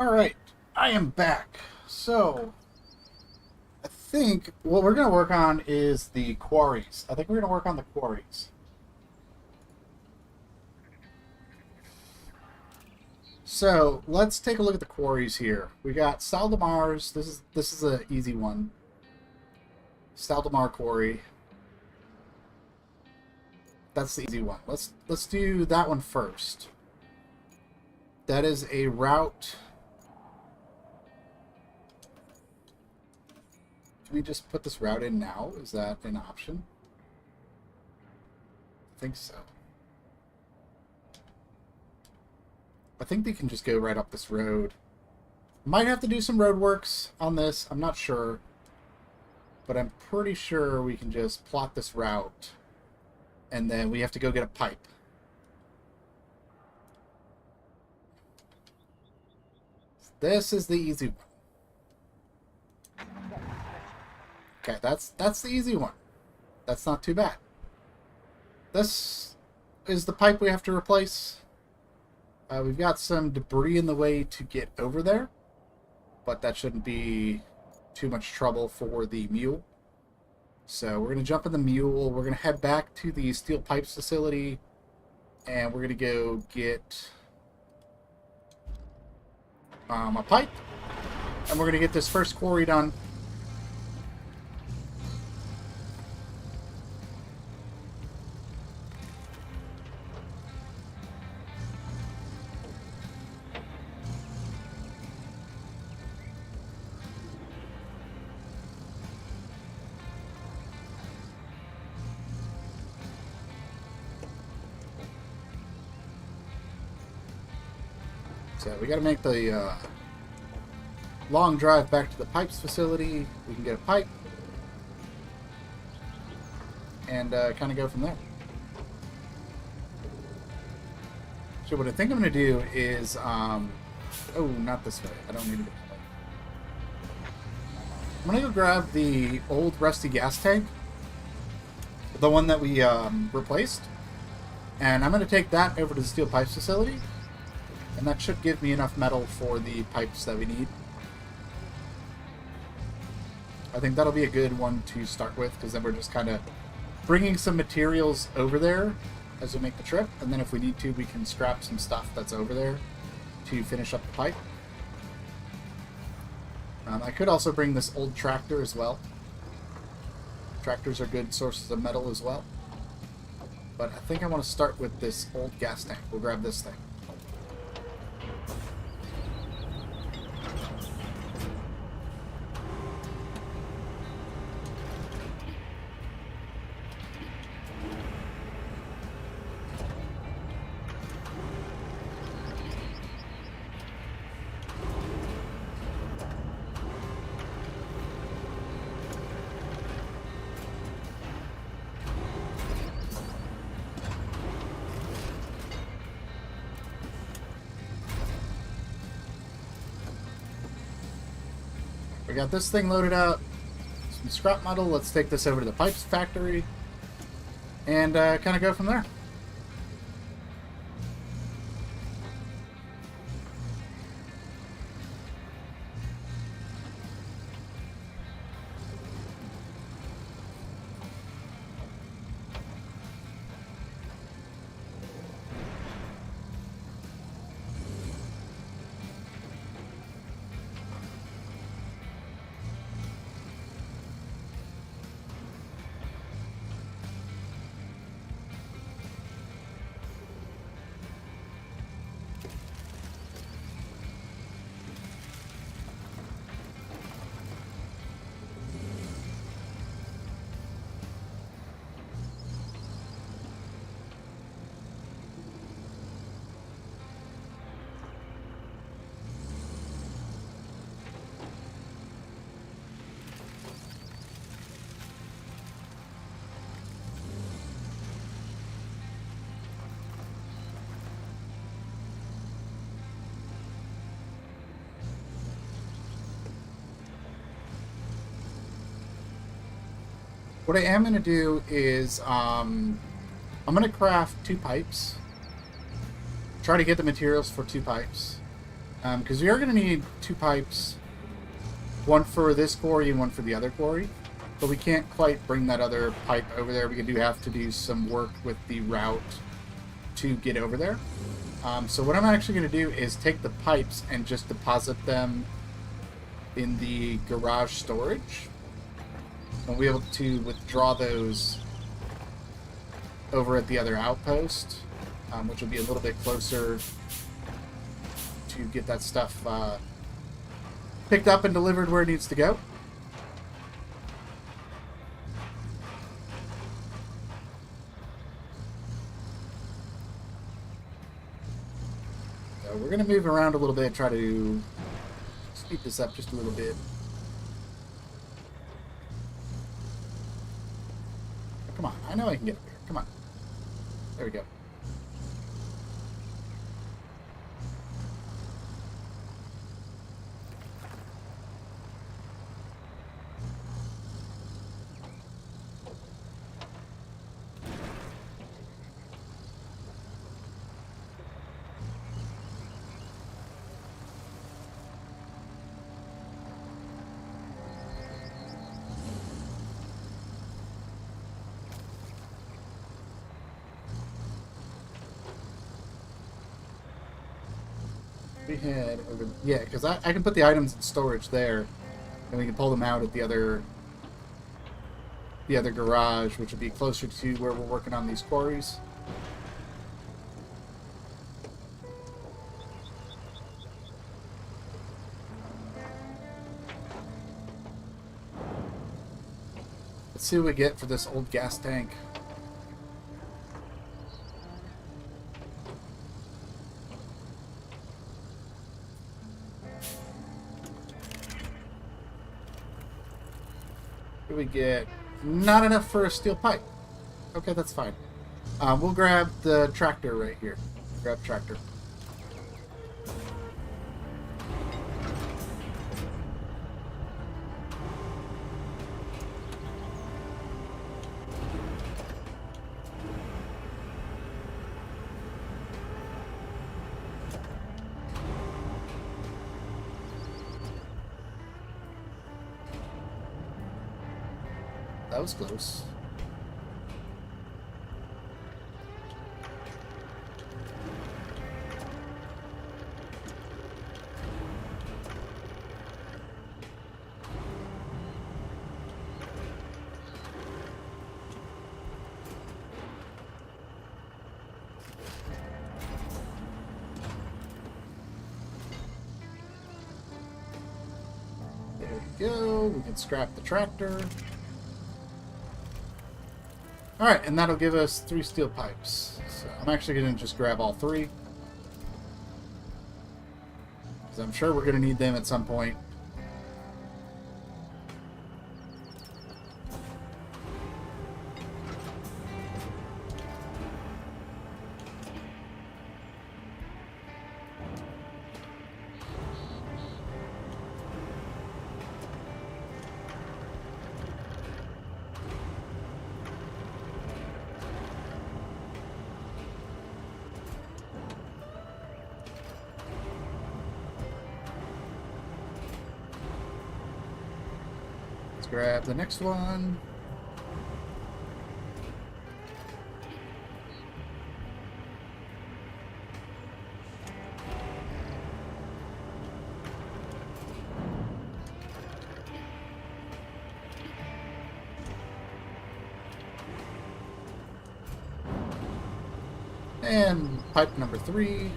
Alright, I am back. So, I think what we're going to work on is the quarries. I think we're going to work on the quarries. So, let's take a look at the quarries here. We got Saldamar's. This is an easy one. Saldamar quarry. That's the easy one. Let's do that one first. That is a route. Can we just put this route in now? Is that an option? I think so. I think they can just go right up this road. Might have to do some road works on this. I'm not sure. But I'm pretty sure we can just plot this route. And then we have to go get a pipe. This is the easy one. Okay, that's the easy one. That's not too bad. This is the pipe we have to replace. We've got some debris in the way to get over there, but that shouldn't be too much trouble for the mule. So we're going to jump in the mule. We're going to head back to the steel pipes facility, and we're going to go get a pipe, and we're going to get this first quarry done. So we got to make the long drive back to the pipes facility. We can get a pipe and kind of go from there. So what I think I'm going to do is, oh, not this way. I don't need to go this way. I'm going to go grab the old rusty gas tank, the one that we replaced. And I'm going to take that over to the steel pipes facility. And that should give me enough metal for the pipes that we need. I think that'll be a good one to start with, because then we're just kind of bringing some materials over there as we make the trip. And then if we need to, we can scrap some stuff that's over there to finish up the pipe. I could also bring this old tractor as well. Tractors are good sources of metal as well. But I think I want to start with this old gas tank. We'll grab this thing. We got this thing loaded up. Some scrap metal. Let's take this over to the pipes factory and kind of go from there. What I am going to do is I'm going to craft 2 pipes. Try to get the materials for 2 pipes. Because we are going to need 2 pipes. One for this quarry and one for the other quarry. But we can't quite bring that other pipe over there. We do have to do some work with the route to get over there. So what I'm actually going to do is take the pipes and just deposit them in the garage storage. We'll be able to withdraw those over at the other outpost, which will be a little bit closer to get that stuff picked up and delivered where it needs to go. So we're going to move around a little bit, try to speed this up just a little bit. Come on, I know I can get up here. Come on. There we go. We had over, yeah, because I can put the items in storage there, and we can pull them out at the other garage, which would be closer to where we're working on these quarries. Let's see what we get for this old gas tank. We get not enough for a steel pipe. Okay, that's fine. We'll grab the tractor right here. Grab tractor. that was close. There we go. We can scrap the tractor. Alright, and that'll give us 3 steel pipes. So I'm actually going to just grab all 3. Because I'm sure we're going to need them at some point. Let's grab the next one. And pipe number 3.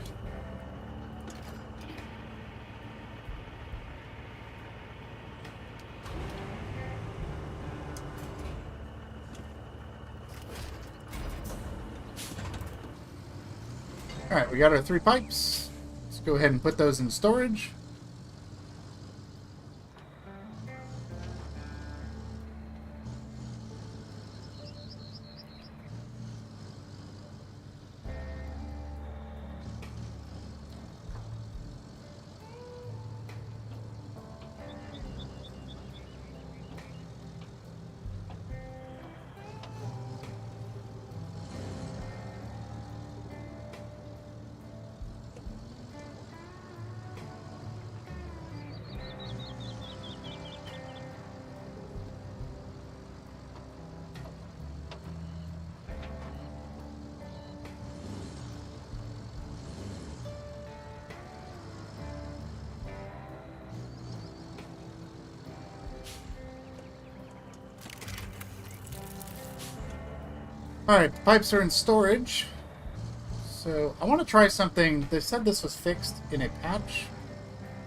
Alright, we got our 3 pipes. Let's go ahead and put those in storage. Alright, the pipes are in storage. So I want to try something. They said this was fixed in a patch.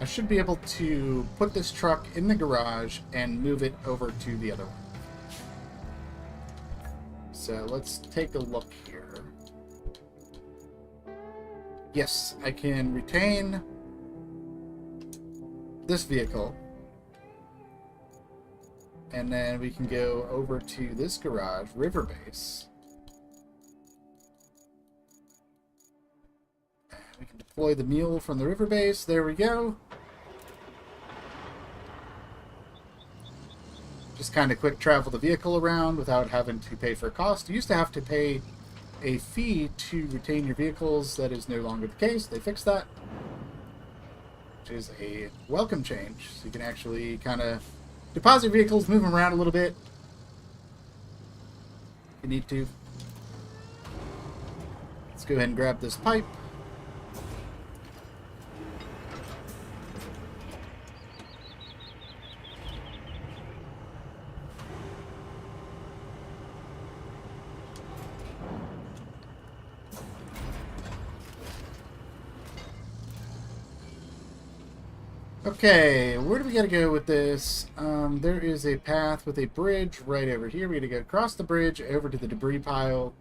I should be able to put this truck in the garage and move it over to the other one. So let's take a look here. Yes, I can retain this vehicle. And then we can go over to this garage, River Base. We can deploy the mule from the river base. There we go. Just kind of quick travel the vehicle around without having to pay for a cost. You used to have to pay a fee to retain your vehicles. That is no longer the case. They fixed that, which is a welcome change. So you can actually kind of deposit your vehicles, move them around a little bit if you need to. Let's go ahead and grab this pipe. Okay, where do we gotta go with this? There is a path with a bridge right over here. We gotta go across the bridge over to the debris pile,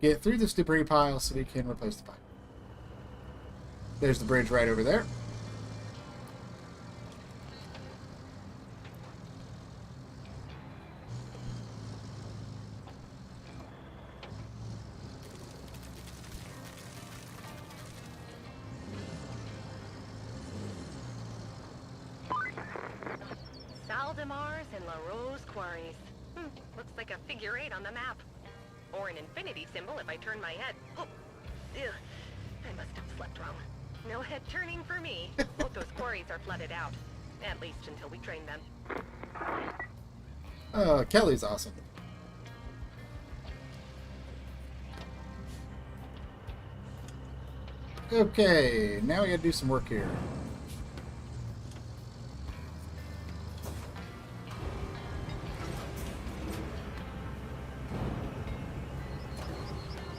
get through this debris pile so we can replace the pipe. There's the bridge right over there. Saldemar's and LaRose quarries. Looks like a figure 8 on the map. Or an infinity symbol if I turn my head. Oh, ew. I must have slept wrong. No head turning for me. Both those quarries are flooded out. At least until we drain them. Kelly's awesome. Okay, now we gotta do some work here.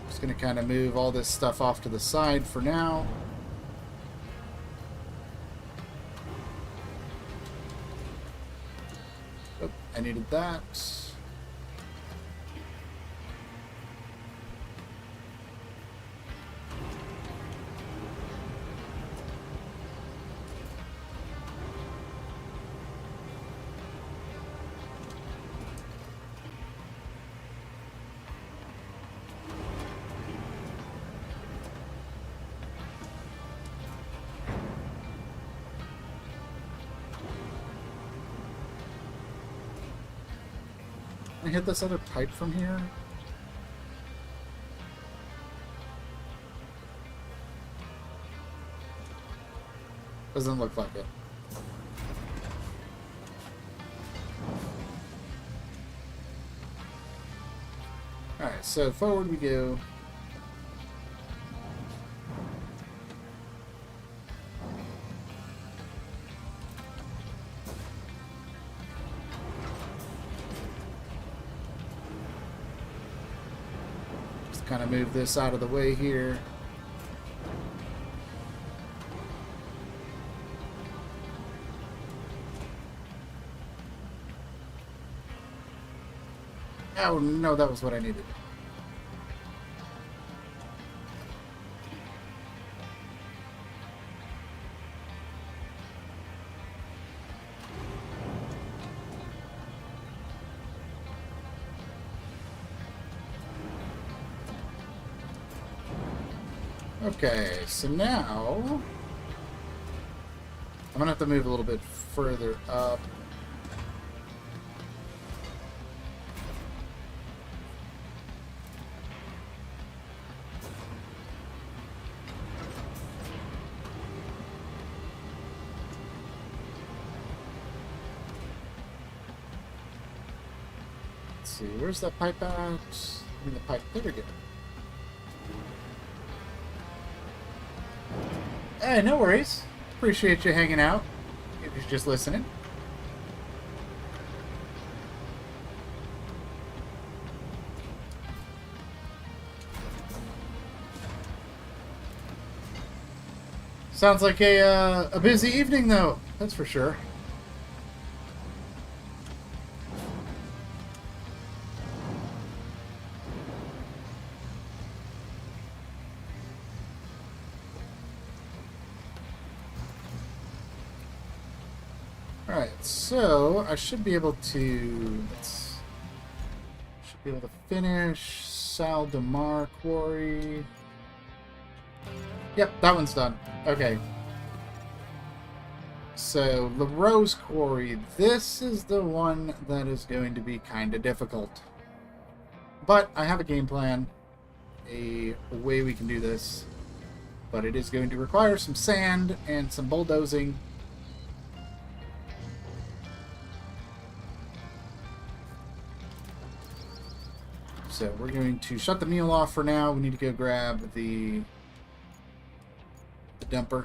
Just gonna kind of move all this stuff off to the side for now. Oh, I needed that. Can I hit this other pipe from here? Doesn't look like it. Alright, so forward we go. Just kind of move this out of the way here. Oh no, that was what I needed. Okay, so now I'm gonna have to move a little bit further up. Let's see, where's that pipe at? I mean, the pipe. There we go. Hey, no worries. Appreciate you hanging out. If you're just listening. Sounds like a busy evening, though. That's for sure. Alright, so I should be able to finish Sal Damar Quarry. Yep, that one's done. Okay. So, the Rose Quarry. This is the one that is going to be kind of difficult. But I have a game plan. A way we can do this. But it is going to require some sand and some bulldozing. So we're going to shut the meal off for now. We need to go grab the dumper.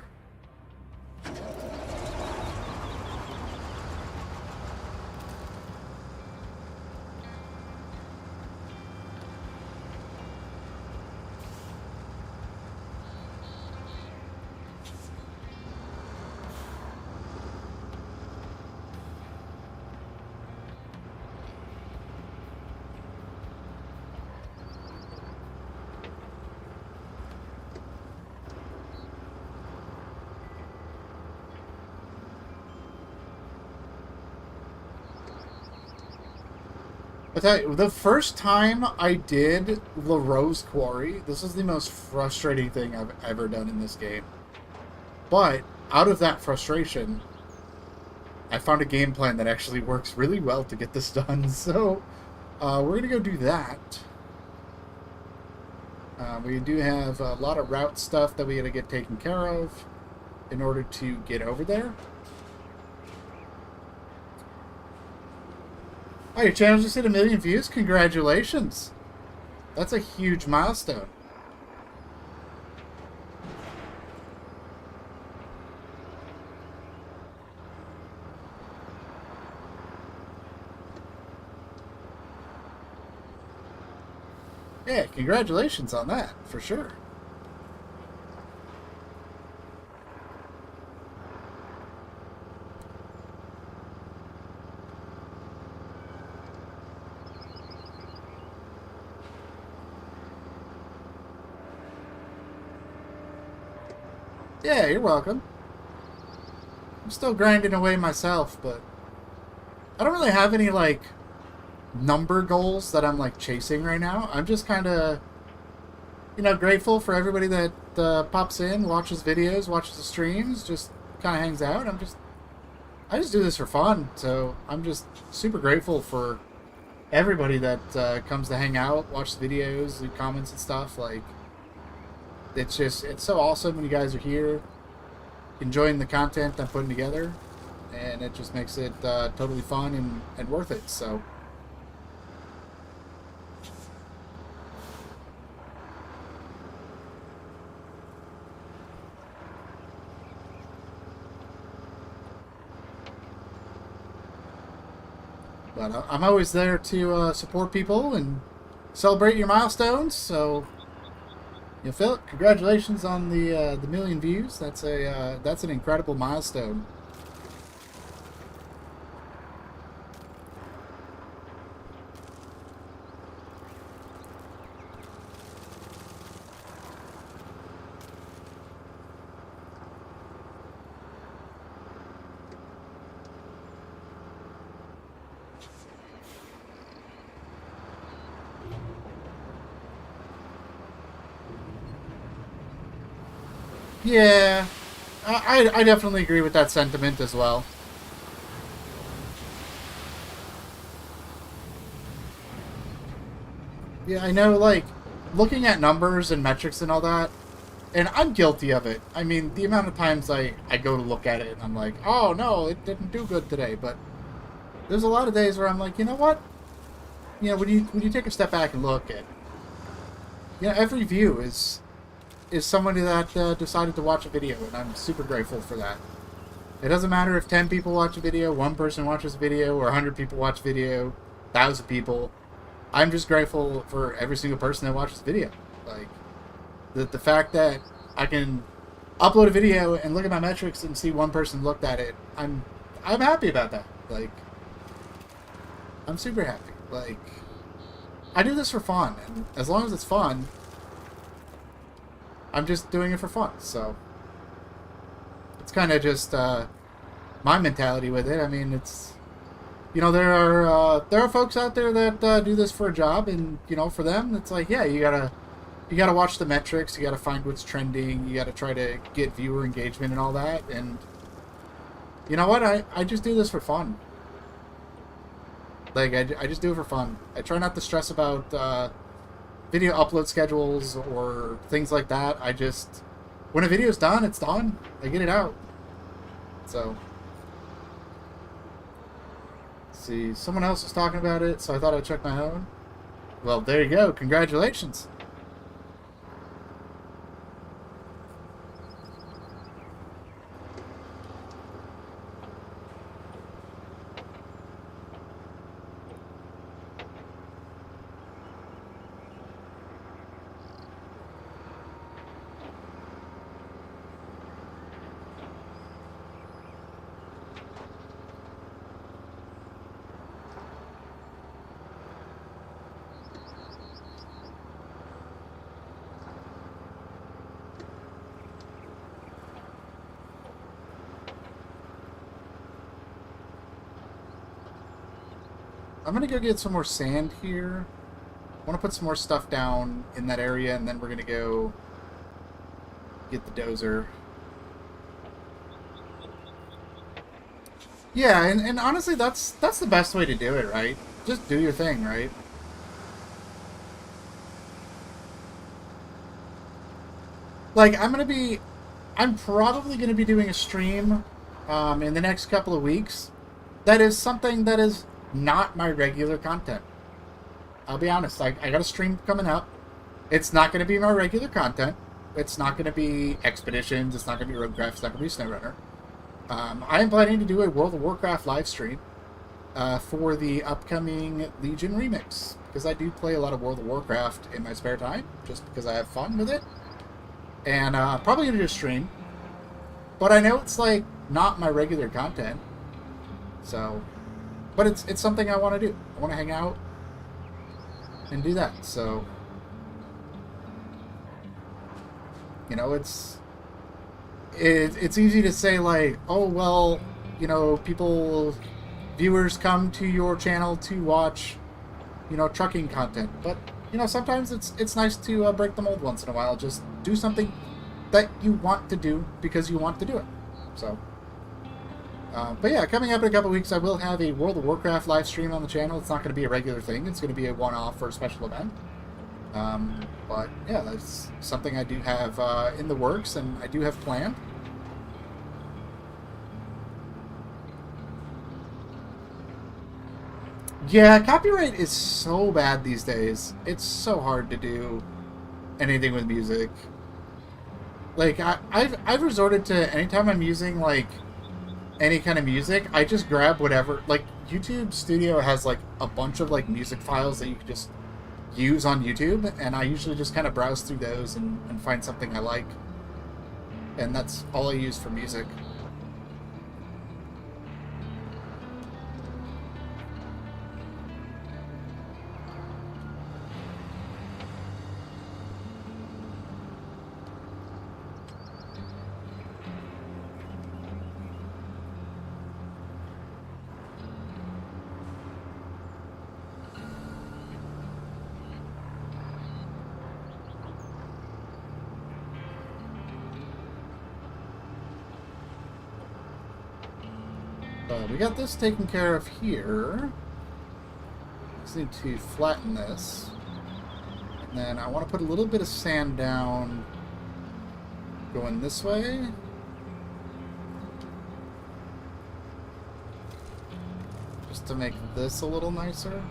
I tell you, the first time I did La Rose Quarry, this is the most frustrating thing I've ever done in this game. But, out of that frustration, I found a game plan that actually works really well to get this done. So, we're going to go do that. We do have a lot of route stuff that we got to get taken care of in order to get over there. Oh, your channel just hit 1 million views? Congratulations! That's a huge milestone. Yeah, congratulations on that, for sure. Yeah, you're welcome. I'm still grinding away myself, but I don't really have any, like, number goals that I'm, like, chasing right now. I'm just kind of, you know, grateful for everybody that pops in, watches videos, watches the streams, just kind of hangs out. I just do this for fun, so I'm just super grateful for everybody that comes to hang out, watch the videos, leave comments and stuff. Like, it's so awesome when you guys are here, enjoying the content I'm putting together, and it just makes it totally fun and worth it, so. But I'm always there to support people and celebrate your milestones. So, you know, Philip, congratulations on the million views. That's an incredible milestone. Yeah, I definitely agree with that sentiment as well. Yeah, I know, like, looking at numbers and metrics and all that, and I'm guilty of it. I mean, the amount of times I go to look at it and I'm like, oh no, it didn't do good today. But there's a lot of days where I'm like, you know what? You know, when you take a step back and look at, you know, every view is somebody that decided to watch a video, and I'm super grateful for that. It doesn't matter if 10 people watch a video, 1 person watches a video, or 100 people watch a video, 1,000 people. I'm just grateful for every single person that watches the video. Like, the fact that I can upload a video and look at my metrics and see 1 person looked at it, I'm happy about that. Like, I'm super happy. Like, I do this for fun, and as long as it's fun, I'm just doing it for fun. So it's kind of just my mentality with it. I mean, it's, you know, there are folks out there that do this for a job, and, you know, for them it's like, yeah, you gotta watch the metrics, you gotta find what's trending, you gotta try to get viewer engagement and all that. And you know what, I just do this for fun. Like, I just do it for fun. I try not to stress about video upload schedules or things like that. I just, when a video's done, it's done. I get it out. So, let's see, someone else was talking about it, so I thought I'd check my own. Well, there you go. Congratulations. I'm gonna go get some more sand here. I want to put some more stuff down in that area, and then we're gonna go get the dozer. Yeah, and honestly, that's the best way to do it, right? Just do your thing, right? Like, I'm probably gonna be doing a stream in the next couple of weeks. That is something that is not my regular content. I'll be honest, I got a stream coming up. It's not going to be my regular content. It's not going to be Expeditions, it's not going to be Roadcraft, it's not going to be SnowRunner. I am planning to do a World of Warcraft live stream. for the upcoming Legion remix, because I do play a lot of World of Warcraft in my spare time, just because I have fun with it. And probably gonna do a stream, but I know it's like not my regular content, so. But it's something I want to do. I want to hang out and do that. So, you know, it's easy to say like, oh well, you know, viewers come to your channel to watch, you know, trucking content. But you know, sometimes it's nice to break the mold once in a while. Just do something that you want to do because you want to do it. So. But yeah, coming up in a couple weeks, I will have a World of Warcraft live stream on the channel. It's not going to be a regular thing. It's going to be a one-off for a special event. But yeah, that's something I do have in the works, and I do have planned. Yeah, copyright is so bad these days. It's so hard to do anything with music. Like, I've resorted to, anytime I'm using, like, any kind of music, I just grab whatever. Like, YouTube Studio has like a bunch of like music files that you can just use on YouTube, and I usually just kind of browse through those and find something I like, and that's all I use for music. We got this taken care of here. Just need to flatten this. And then I want to put a little bit of sand down going this way. Just to make this a little nicer.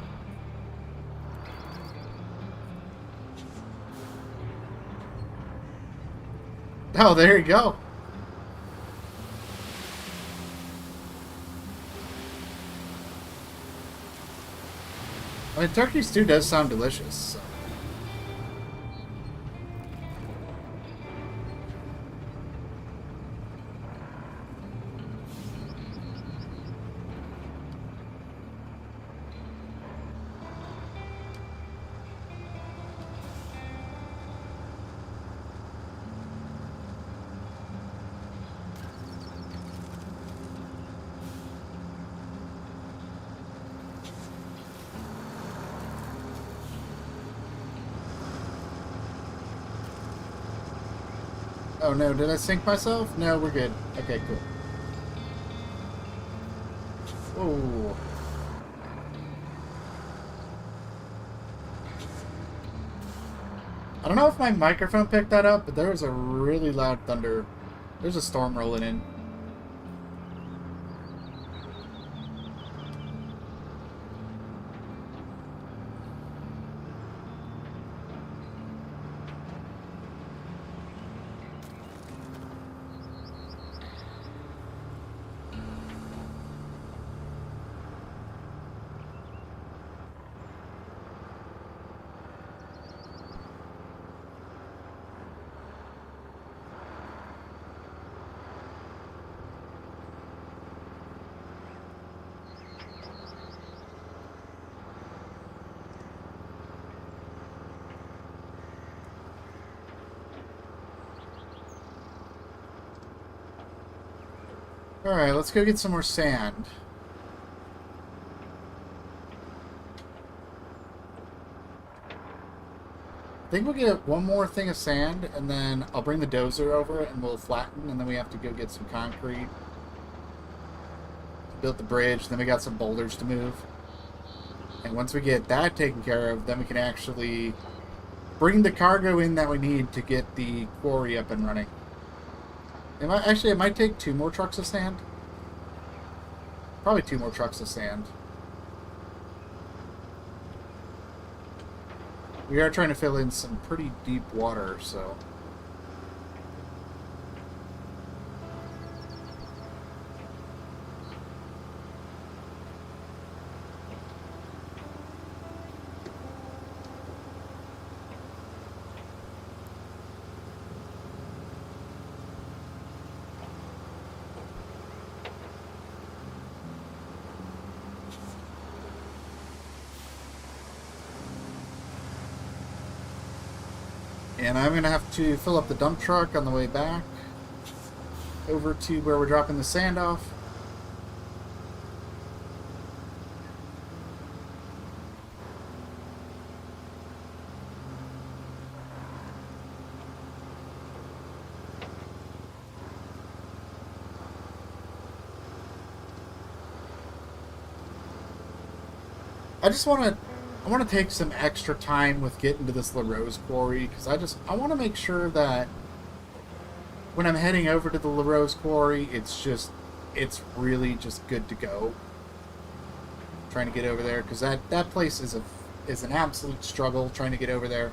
Oh, there you go. I mean, turkey stew does sound delicious. So. Oh no, did I sink myself? No, we're good. Okay, cool. Oh. I don't know if my microphone picked that up, but there was a really loud thunder. There's a storm rolling in. Alright, let's go get some more sand. I think we'll get one more thing of sand, and then I'll bring the dozer over and we'll flatten, and then we have to go get some concrete. Build the bridge, then we got some boulders to move. And once we get that taken care of, then we can actually bring the cargo in that we need to get the quarry up and running. It might take 2 more trucks of sand. Probably 2 more trucks of sand. We are trying to fill in some pretty deep water, so... And I'm going to have to fill up the dump truck on the way back over to where we're dropping the sand off. I want to take some extra time with getting to this LaRose quarry, because I want to make sure that when I'm heading over to the LaRose quarry, it's really just good to go. Trying to get over there, because that place is an absolute struggle trying to get over there.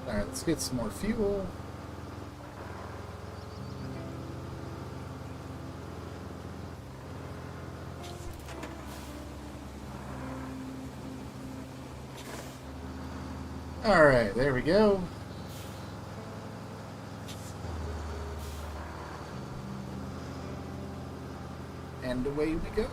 Alright, let's get some more fuel. Alright, there we go. And away we go.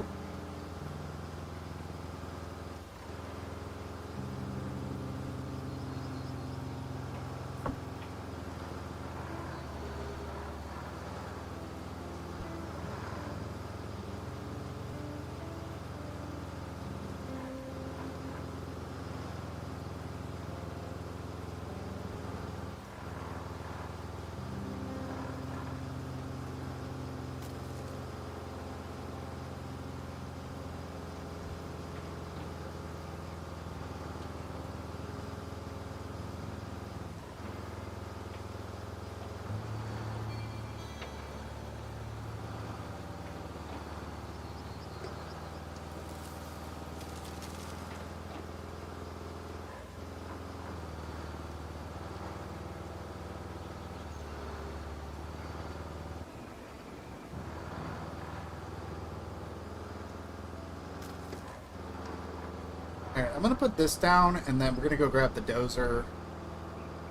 Alright, I'm going to put this down, and then we're going to go grab the dozer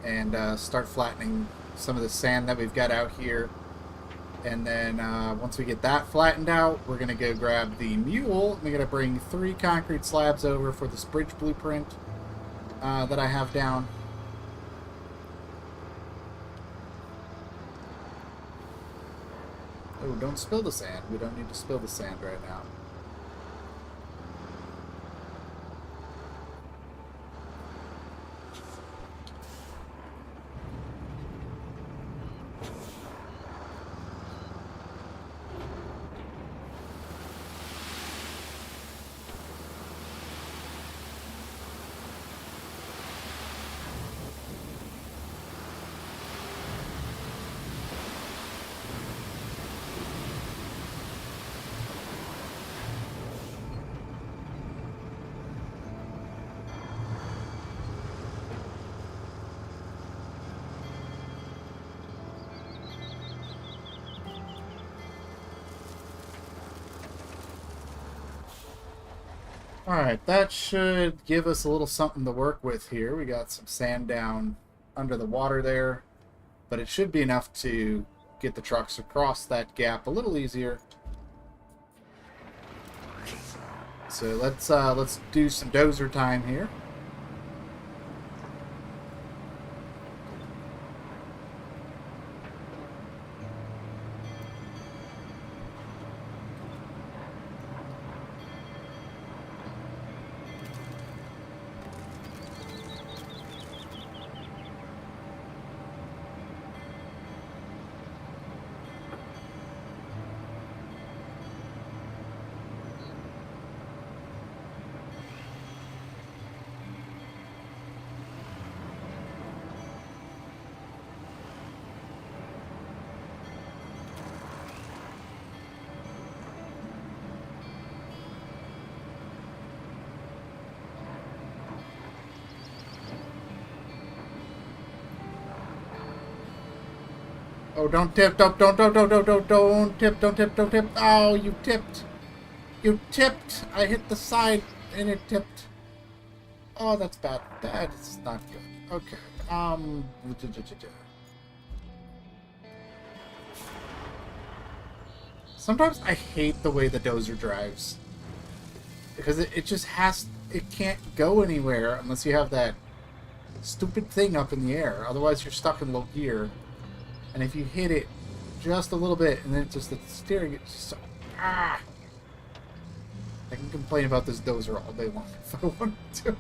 and start flattening some of the sand that we've got out here. And then once we get that flattened out, we're going to go grab the mule. We're going to bring 3 concrete slabs over for this bridge blueprint that I have down. Oh, don't spill the sand. We don't need to spill the sand right now. Alright, that should give us a little something to work with here. We got some sand down under the water there, but it should be enough to get the trucks across that gap a little easier. So let's do some dozer time here. Oh, don't tip, don't tip. Oh, you tipped. You tipped. I hit the side and it tipped. Oh, that's bad. That's not good. Okay. Sometimes I hate the way the dozer drives. Because it just it can't go anywhere unless you have that stupid thing up in the air. Otherwise, you're stuck in low gear. And if you hit it just a little bit, and then it's just the steering, it's just so... Ah! I can complain about this dozer all day long if I want to.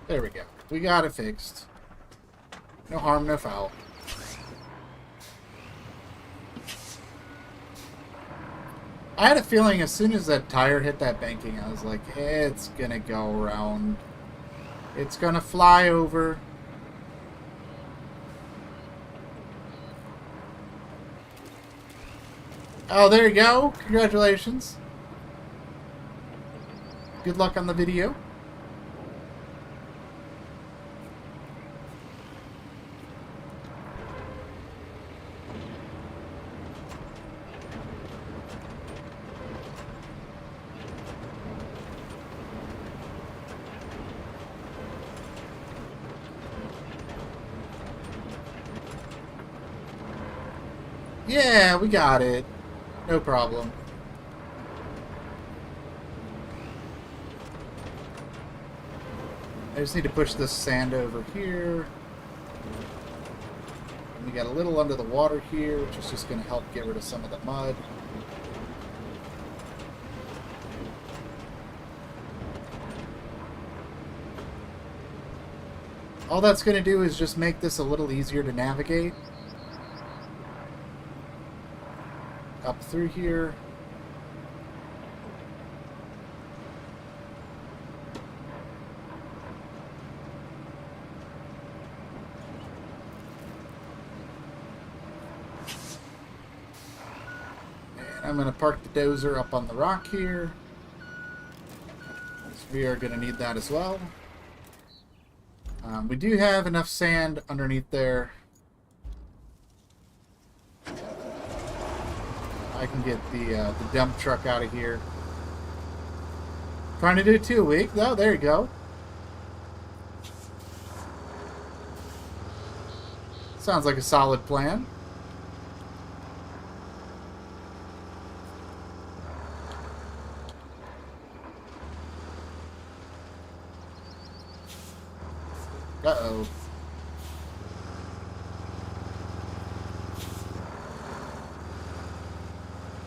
There we go. We got it fixed. No harm, no foul. I had a feeling as soon as that tire hit that banking, I was like, it's gonna go around. It's gonna fly over. Oh, there you go. Congratulations. Good luck on the video. Yeah, we got it. No problem. I just need to push this sand over here. And we got a little under the water here, which is just going to help get rid of some of the mud. All that's going to do is just make this a little easier to navigate. Up through here. And I'm going to park the dozer up on the rock here. So we are going to need that as well. We do have enough sand underneath there. I can get the dump truck out of here. Trying to do 2 a week. Oh, there you go. Sounds like a solid plan. Uh-oh.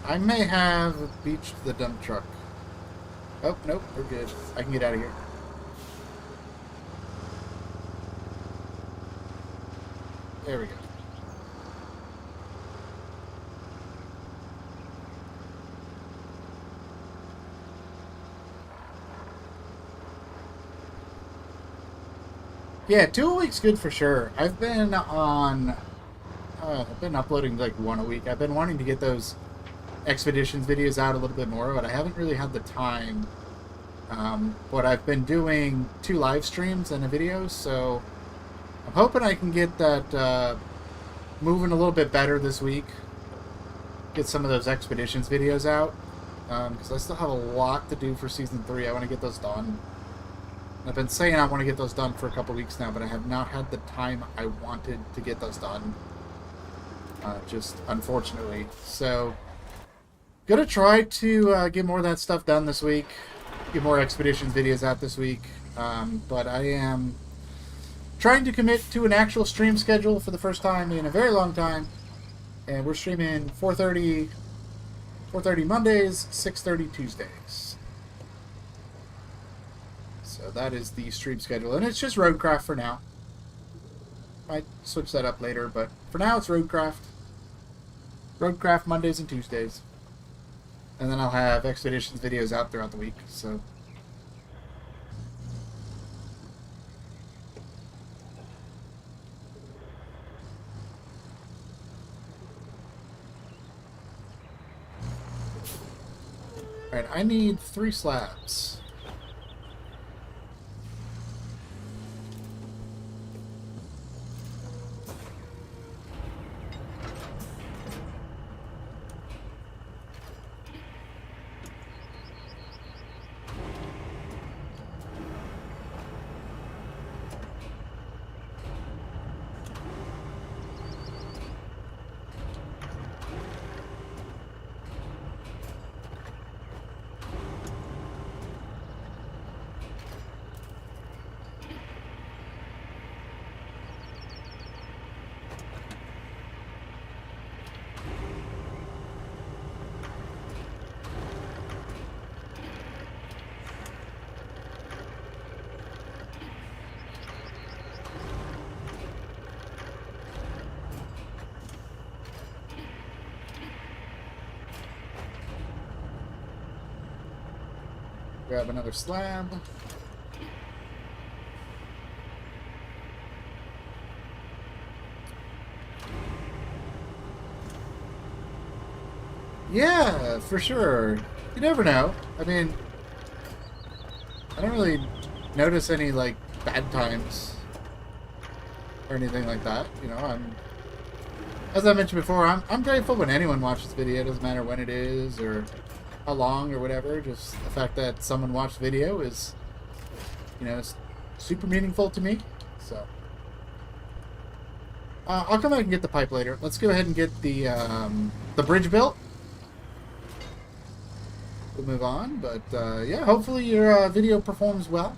I may have beached the dump truck. Oh, nope, we're good. I can get out of here. There we go. Yeah, 2 a week's good for sure. I've been uploading like 1 a week. I've been wanting to get those expeditions videos out a little bit more, but I haven't really had the time. But I've been doing 2 live streams and a video, so I'm hoping I can get that moving a little bit better this week. Get some of those expeditions videos out, because I still have a lot to do for Season 3. I want to get those done. I've been saying I want to get those done for a couple weeks now, but I have not had the time I wanted to get those done. Just unfortunately. So, gonna try to get more of that stuff done this week. Get more expeditions videos out this week. But I am trying to commit to an actual stream schedule for the first time in a very long time. And we're streaming 4:30 4:30 Mondays, 6:30 Tuesdays. So that is the stream schedule. And it's just Roadcraft for now. Might switch that up later, but for now it's Roadcraft. Roadcraft Mondays and Tuesdays. And then I'll have Expeditions videos out throughout the week, so... Alright, I need 3 slabs. Grab another slab. Yeah, for sure. You never know. I mean, I don't really notice any, like, bad times or anything like that. You know, as I mentioned before, I'm grateful when anyone watches the video. It doesn't matter when it is or how long or whatever. Just the fact that someone watched the video is, you know, it's super meaningful to me. So I'll come back and get the pipe later. Let's go ahead and get the bridge built. We'll move on, but yeah, hopefully your video performs well.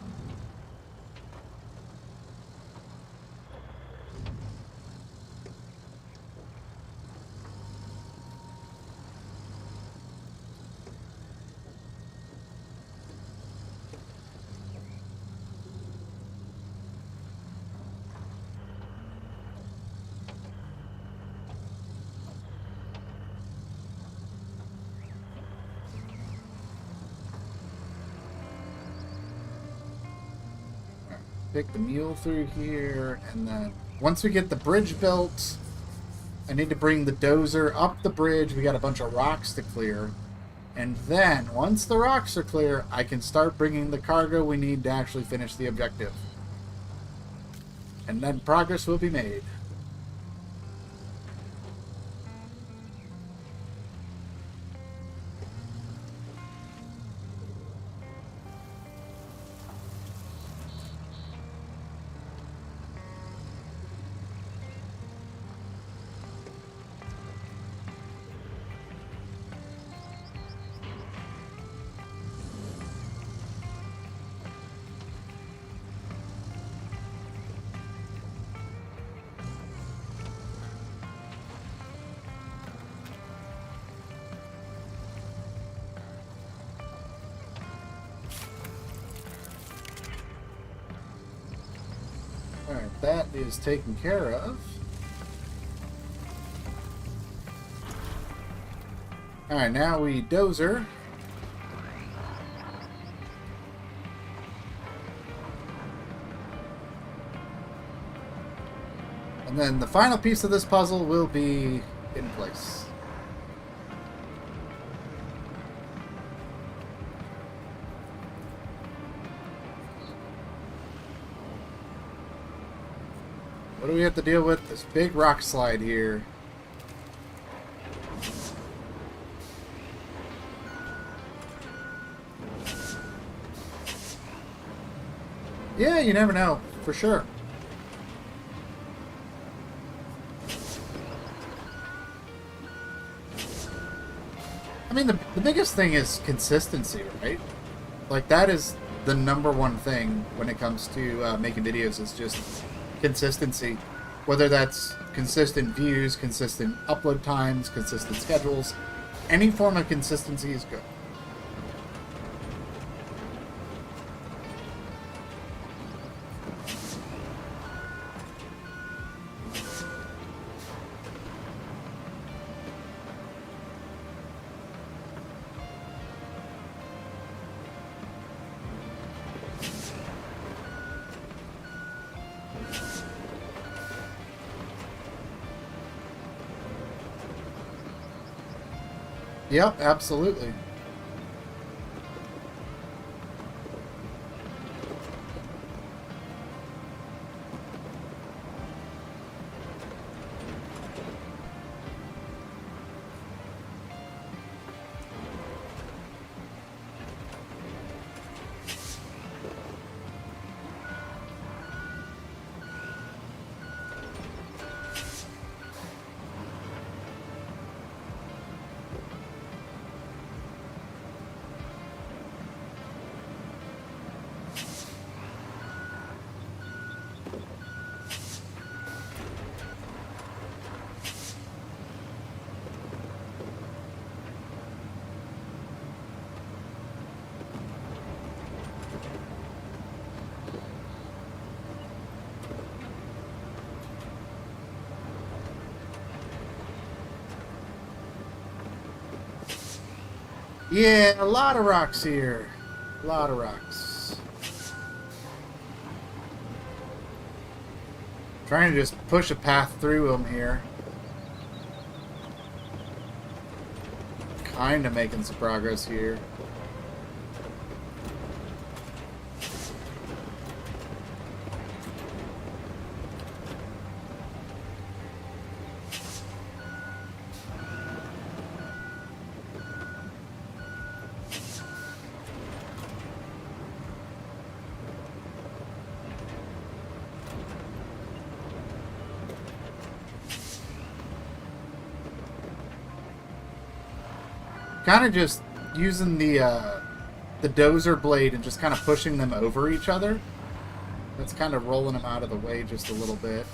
Pick the mule through here, and then once we get the bridge built, I need to bring the dozer up the bridge. We got a bunch of rocks to clear, and then once the rocks are clear, I can start bringing the cargo we need to actually finish the objective, and then progress will be made. Alright, that is taken care of. Alright, now we dozer. And then the final piece of this puzzle will be in place. What do we have to deal with? This big rock slide here. Yeah, you never know, for sure. I mean, the biggest thing is consistency, right? Like, that is the #1 thing when it comes to making videos, is just consistency. Whether that's consistent views, consistent upload times, consistent schedules. Any form of consistency is good. Yep, absolutely. Yeah, a lot of rocks here. A lot of rocks. Trying to just push a path through them here. Kind of making some progress here. Kind of just using the dozer blade and just kind of pushing them over each other. That's kind of rolling them out of the way just a little bit.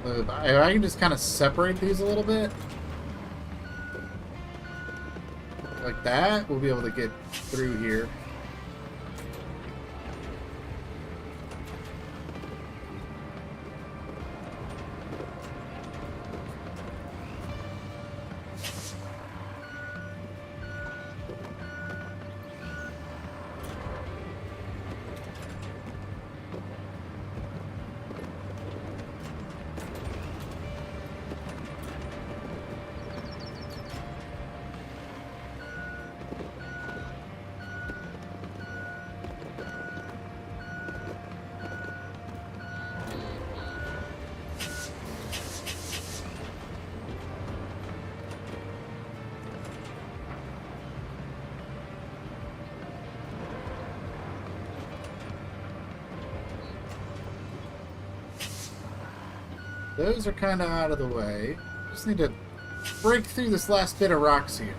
If I can just kind of separate these a little bit. Like that, we'll be able to get through here. Those are kind of out of the way. Just need to break through this last bit of rocks here.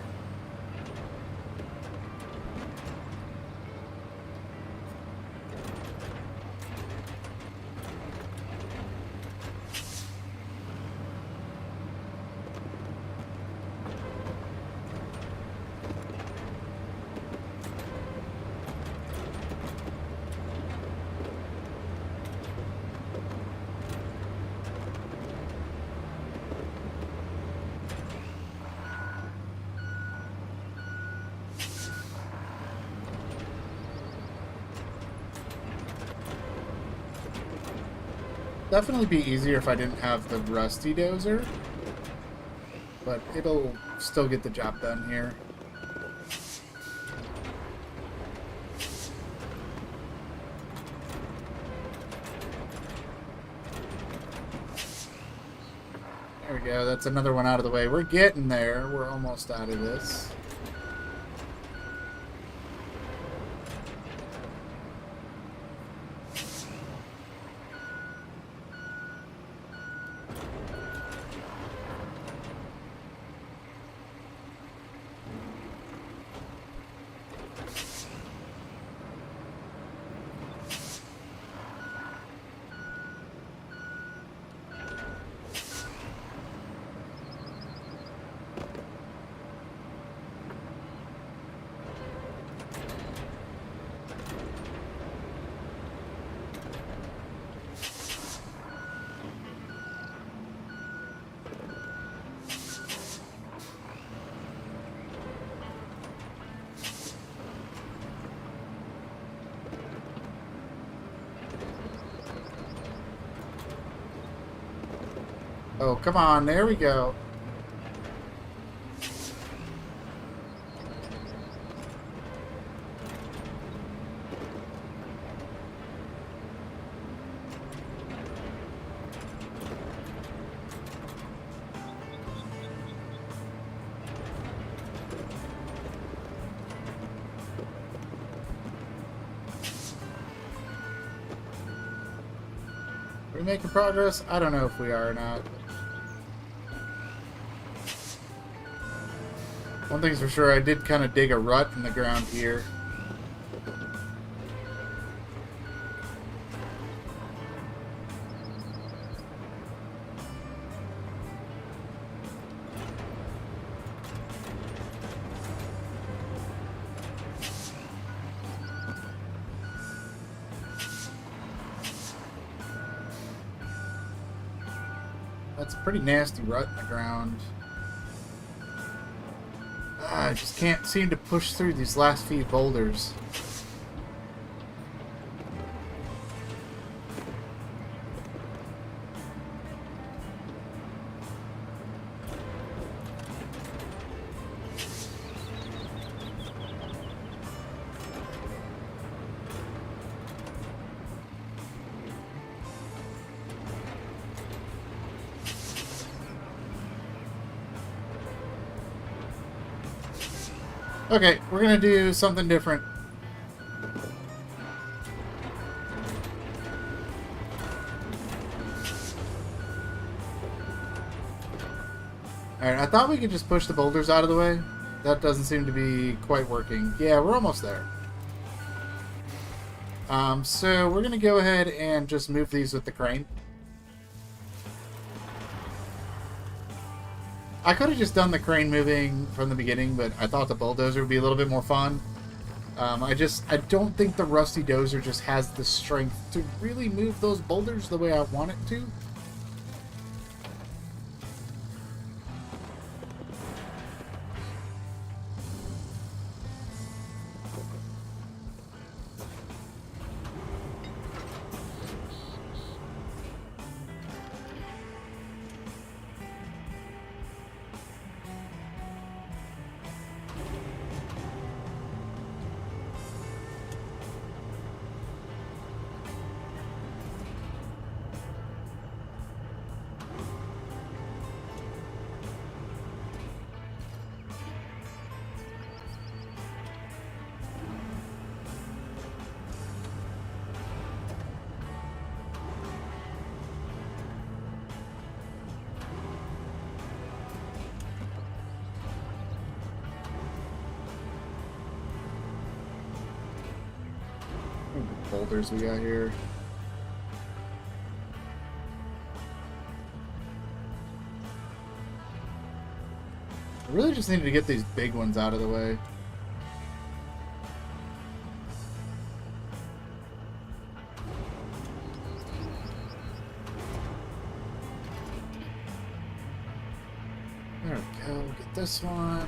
Definitely be easier if I didn't have the rusty dozer, but it'll still get the job done here. There we go. That's another one out of the way. We're getting there. We're almost out of this. Oh, come on. There we go. Are we making progress? I don't know if we are or not. One thing's for sure, I did kind of dig a rut in the ground here. That's a pretty nasty rut in the ground. I just can't seem to push through these last few boulders. Okay, we're gonna do something different. Alright, I thought we could just push the boulders out of the way. That doesn't seem to be quite working. Yeah, we're almost there. So we're gonna go ahead and just move these with the crane. I could have just done the crane moving from the beginning, but I thought the bulldozer would be a little bit more fun. I don't think the Rusty Dozer just has the strength to really move those boulders the way I want it to. Boulders we got here. I really just needed to get these big ones out of the way. There we go. Get this one.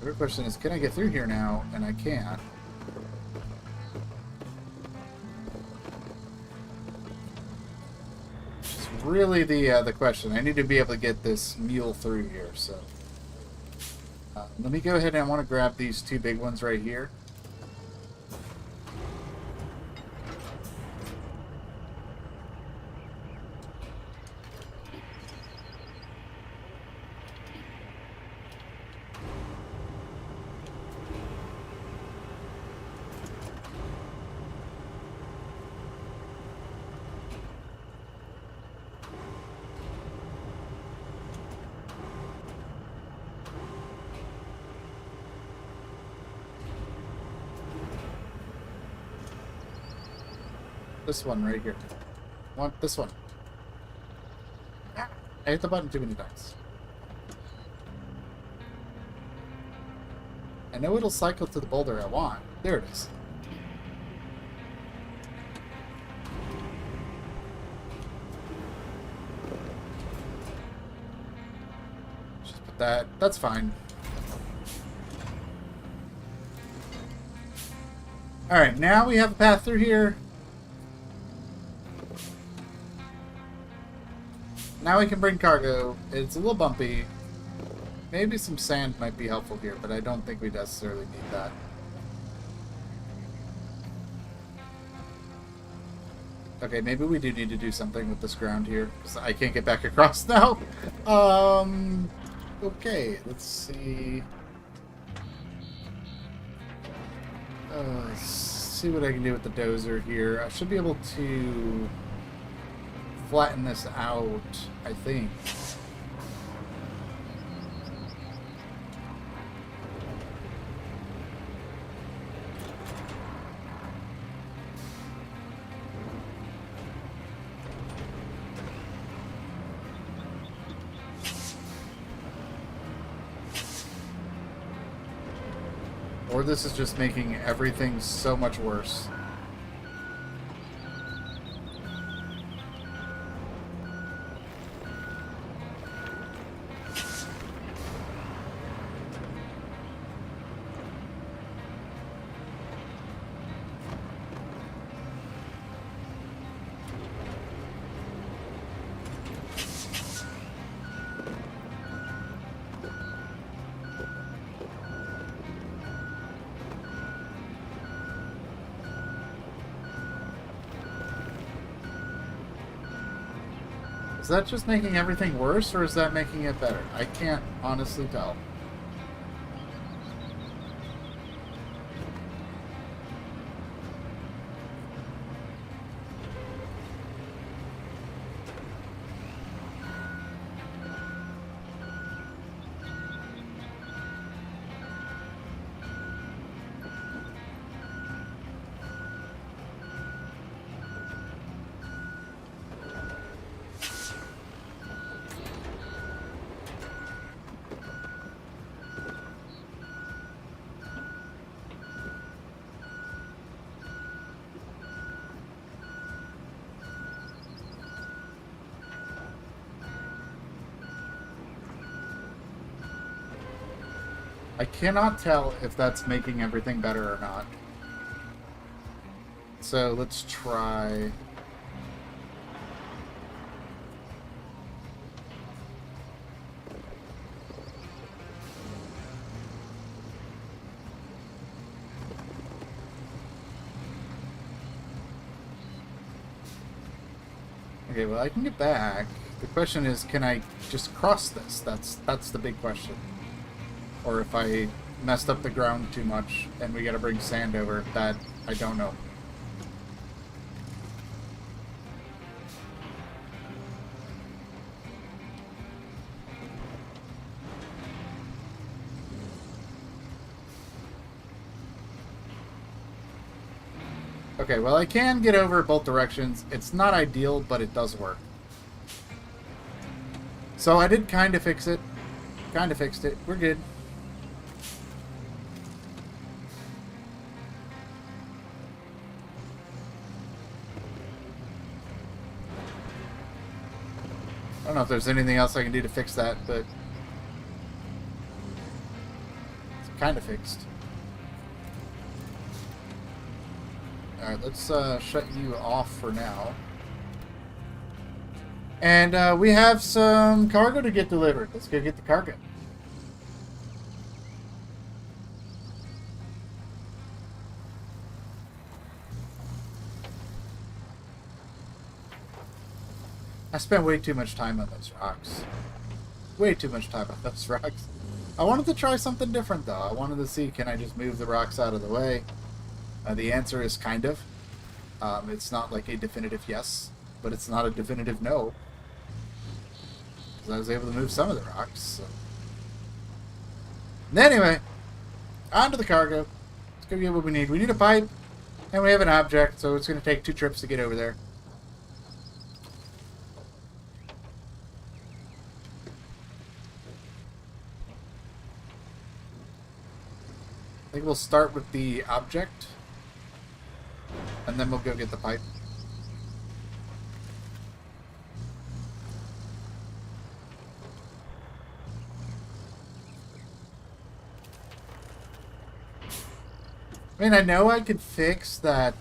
The real question is, can I get through here now? And I can't. It's really the question. I need to be able to get this mule through here, so. Let me go ahead and I want to grab these two big ones right here. This one right here. Want this one. Ah, I hit the button too many times. I know it'll cycle to the boulder I want. There it is. Just put that. That's fine. Alright, now we have a path through here. Now we can bring cargo. It's a little bumpy. Maybe some sand might be helpful here, but I don't think we necessarily need that. Okay, maybe we do need to do something with this ground here, because I can't get back across now. Okay, let's see. Let's see what I can do with the dozer here. I should be able to flatten this out, I think. Or this is just making everything so much worse. Is that just making everything worse, or is that making it better? I can't honestly tell. I cannot tell if that's making everything better or not. So let's try. Okay, well I can get back. The question is, can I just cross this? That's the big question. Or if I messed up the ground too much and we gotta bring sand over, that I don't know. Okay, well I can get over both directions. It's not ideal, but it does work. So I did kind of fix it. Kind of fixed it. We're good. I don't know if there's anything else I can do to fix that, but it's kind of fixed. Alright, let's shut you off for now. And we have some cargo to get delivered. Let's go get the cargo. I spent way too much time on those rocks. Way too much time on those rocks. I wanted to try something different, though. I wanted to see, can I just move the rocks out of the way? The answer is kind of. It's not like a definitive yes, but it's not a definitive no. Because I was able to move some of the rocks. So. Anyway, on to the cargo. Let's go get what we need. We need a pipe, and we have an object, so it's going to take 2 trips to get over there. I think we'll start with the object, and then we'll go get the pipe. I mean, I know I could fix that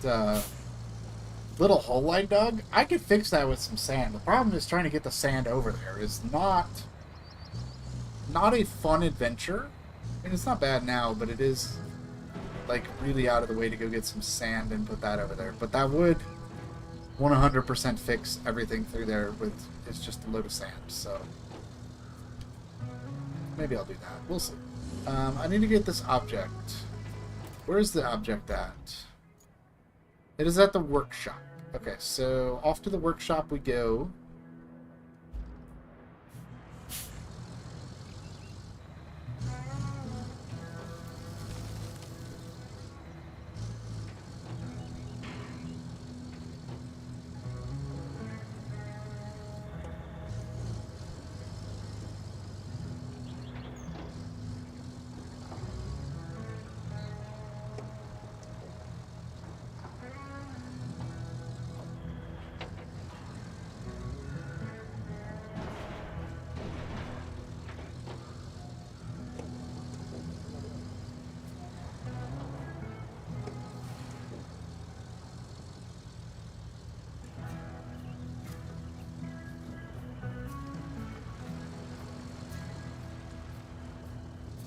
little hole I dug. I could fix that with some sand. The problem is trying to get the sand over there is not a fun adventure. I mean, it's not bad now, but it is, like, really out of the way to go get some sand and put that over there. But that would 100% fix everything through there with, it's just a load of sand, so. Maybe I'll do that. We'll see. I need to get this object. Where's the object at? It is at the workshop. Okay, so off to the workshop we go.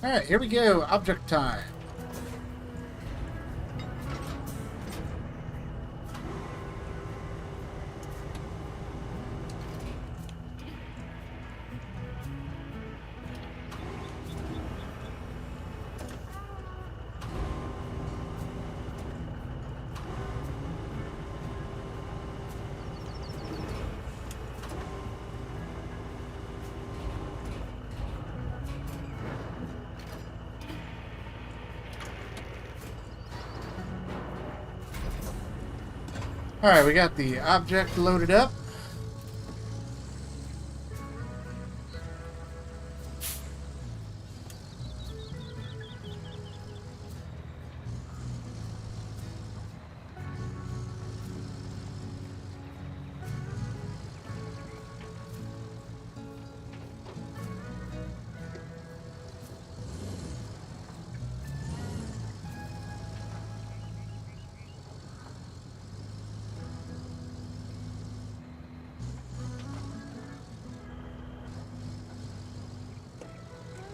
Alright, here we go. Object time. Alright, we got the object loaded up.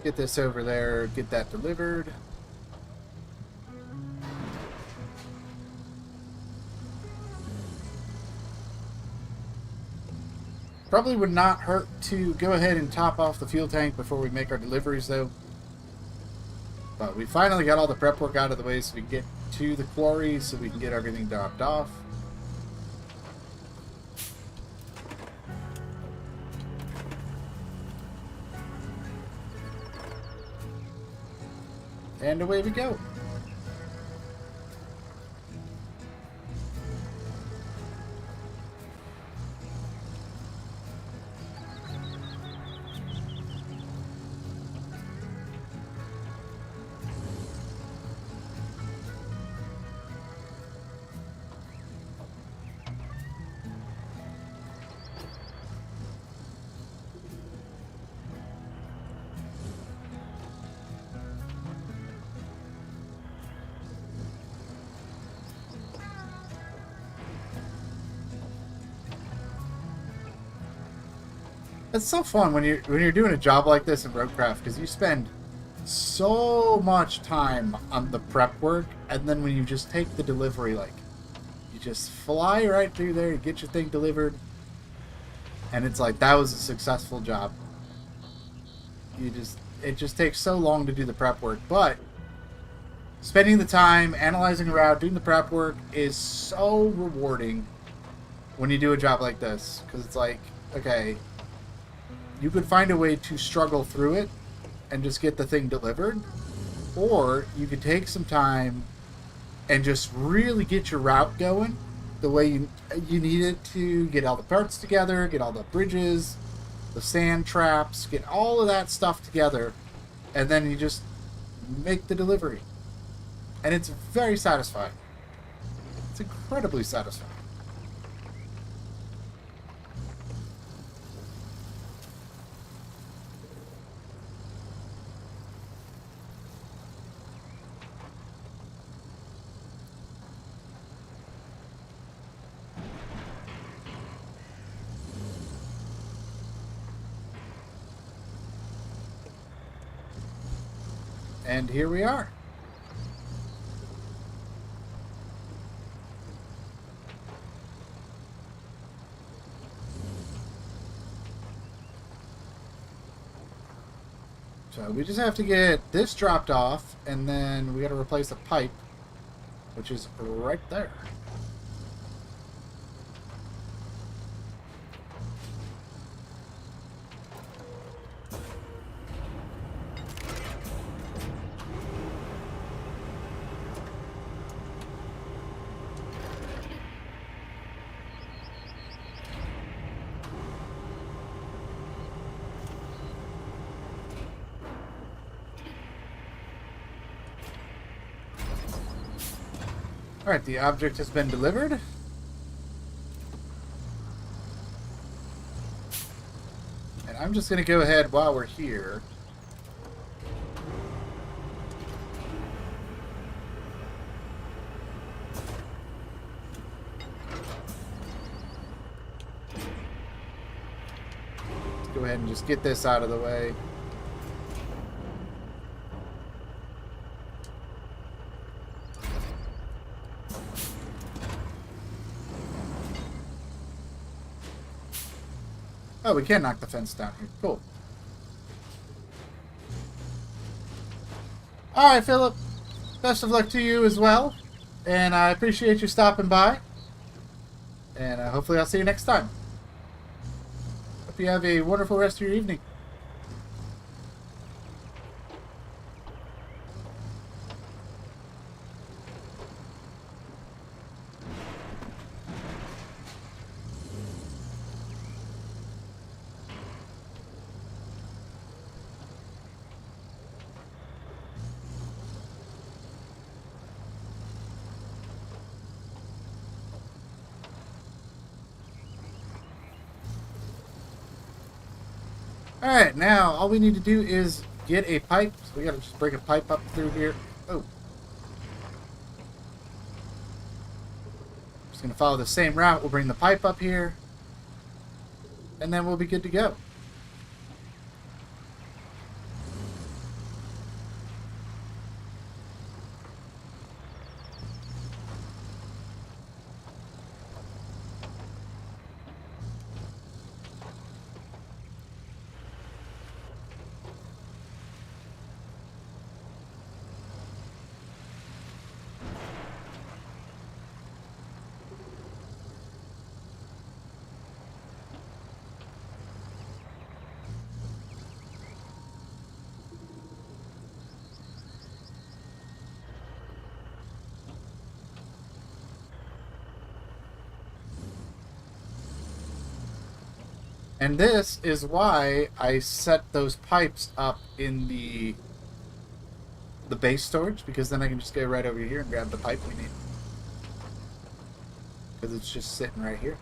Get this over there, get that delivered. Probably would not hurt to go ahead and top off the fuel tank before we make our deliveries, though. But we finally got all the prep work out of the way so we can get to the quarry so we can get everything dropped off. And away we go. It's so fun when you're doing a job like this in Roadcraft because you spend so much time on the prep work, and then when you just take the delivery, like, you just fly right through there, you get your thing delivered. And it's like, that was a successful job. It just takes so long to do the prep work, but spending the time, analyzing a route, doing the prep work is so rewarding when you do a job like this. Because it's like, okay, you could find a way to struggle through it and just get the thing delivered, or you could take some time and just really get your route going the way you need it to, get all the parts together, get all the bridges, the sand traps, get all of that stuff together, and then you just make the delivery. And it's very satisfying. It's incredibly satisfying. And here we are. So we just have to get this dropped off, and then we got to replace a pipe, which is right there. Alright, the object has been delivered. And I'm just going to go ahead while we're here. Let's go ahead and just get this out of the way. Oh, we can knock the fence down here. Cool. Alright, Philip. Best of luck to you as well. And I appreciate you stopping by. And hopefully I'll see you next time. Hope you have a wonderful rest of your evening. Alright, now all we need to do is get a pipe. So we gotta just bring a pipe up through here. Oh. Just gonna follow the same route. We'll bring the pipe up here. And then we'll be good to go. And this is why I set those pipes up in the base storage, because then I can just go right over here and grab the pipe we need. Because it's just sitting right here.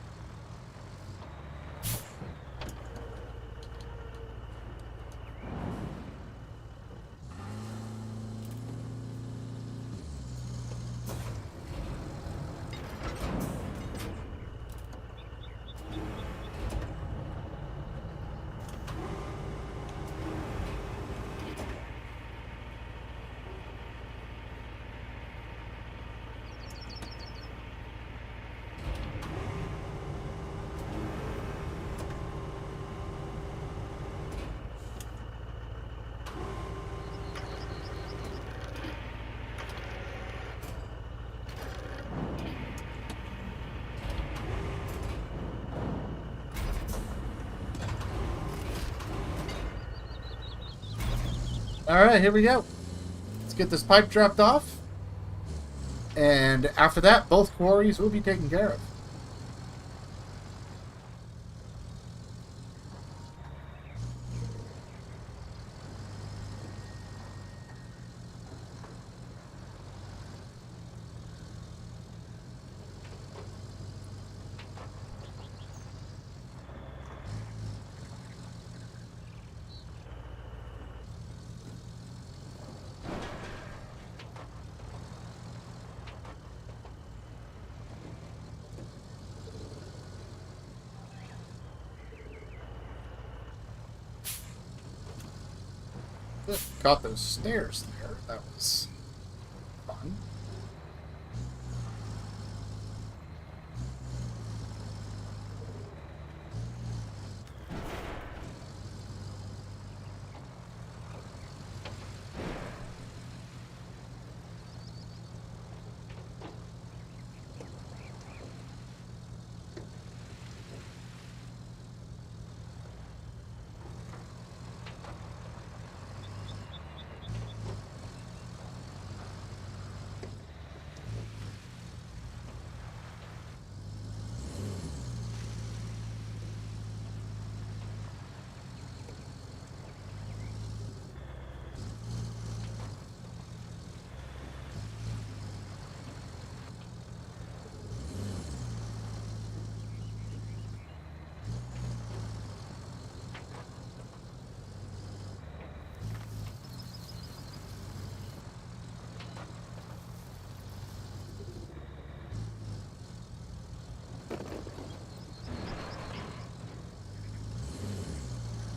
Alright, here we go. Let's get this pipe dropped off. And after that, both quarries will be taken care of. Got those stairs there. That was fun.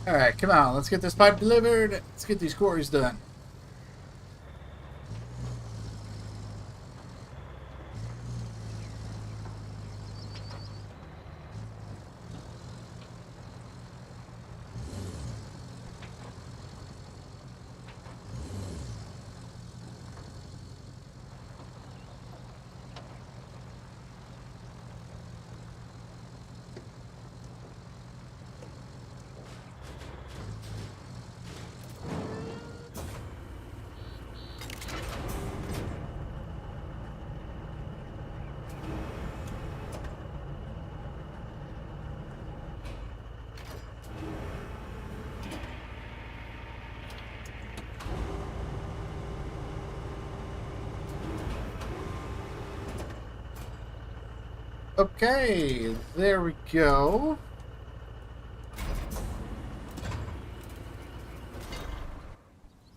Alright, come on. Let's get this pipe delivered. Let's get these quarries done. Okay, there we go.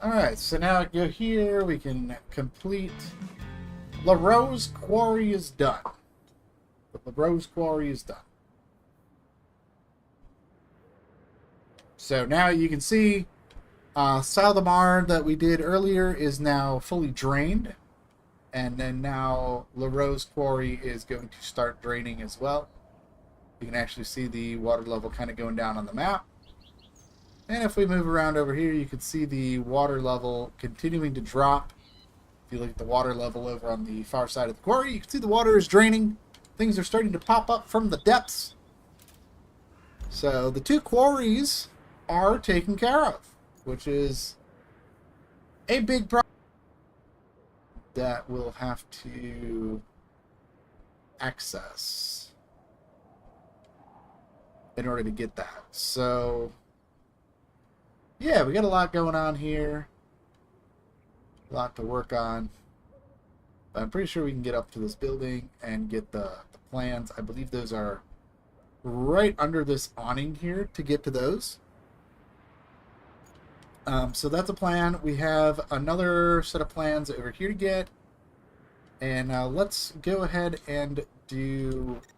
Alright, so now go here, we can complete... La Rose Quarry is done. La Rose Quarry is done. So now you can see Saldamar that we did earlier is now fully drained. And then now La Rose Quarry is going to start draining as well. You can actually see the water level kind of going down on the map. And if we move around over here, you can see the water level continuing to drop. If you look at the water level over on the far side of the quarry, you can see the water is draining. Things are starting to pop up from the depths. So the two quarries are taken care of, which is a big problem that we'll have to access in order to get that. So yeah, we got a lot going on here. A lot to work on. But I'm pretty sure we can get up to this building and get the plans. I believe those are right under this awning here to get to those. So that's a plan. We have another set of plans over here to get. And let's go ahead and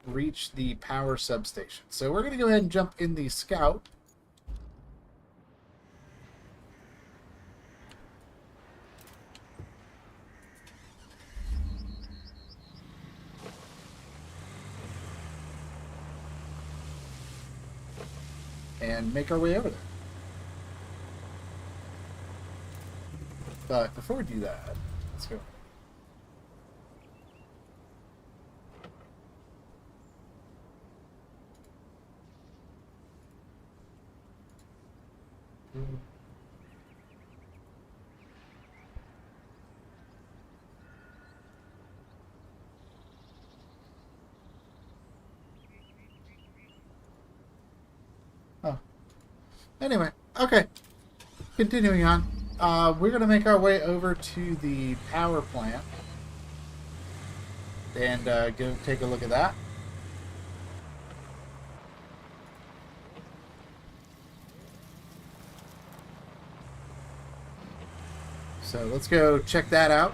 reach the power substation. So we're going to go ahead and jump in the Scout. And make our way over there. But before we do that, let's go. Anyway, okay. Continuing on. We're going to make our way over to the power plant. And go take a look at that. So let's go check that out.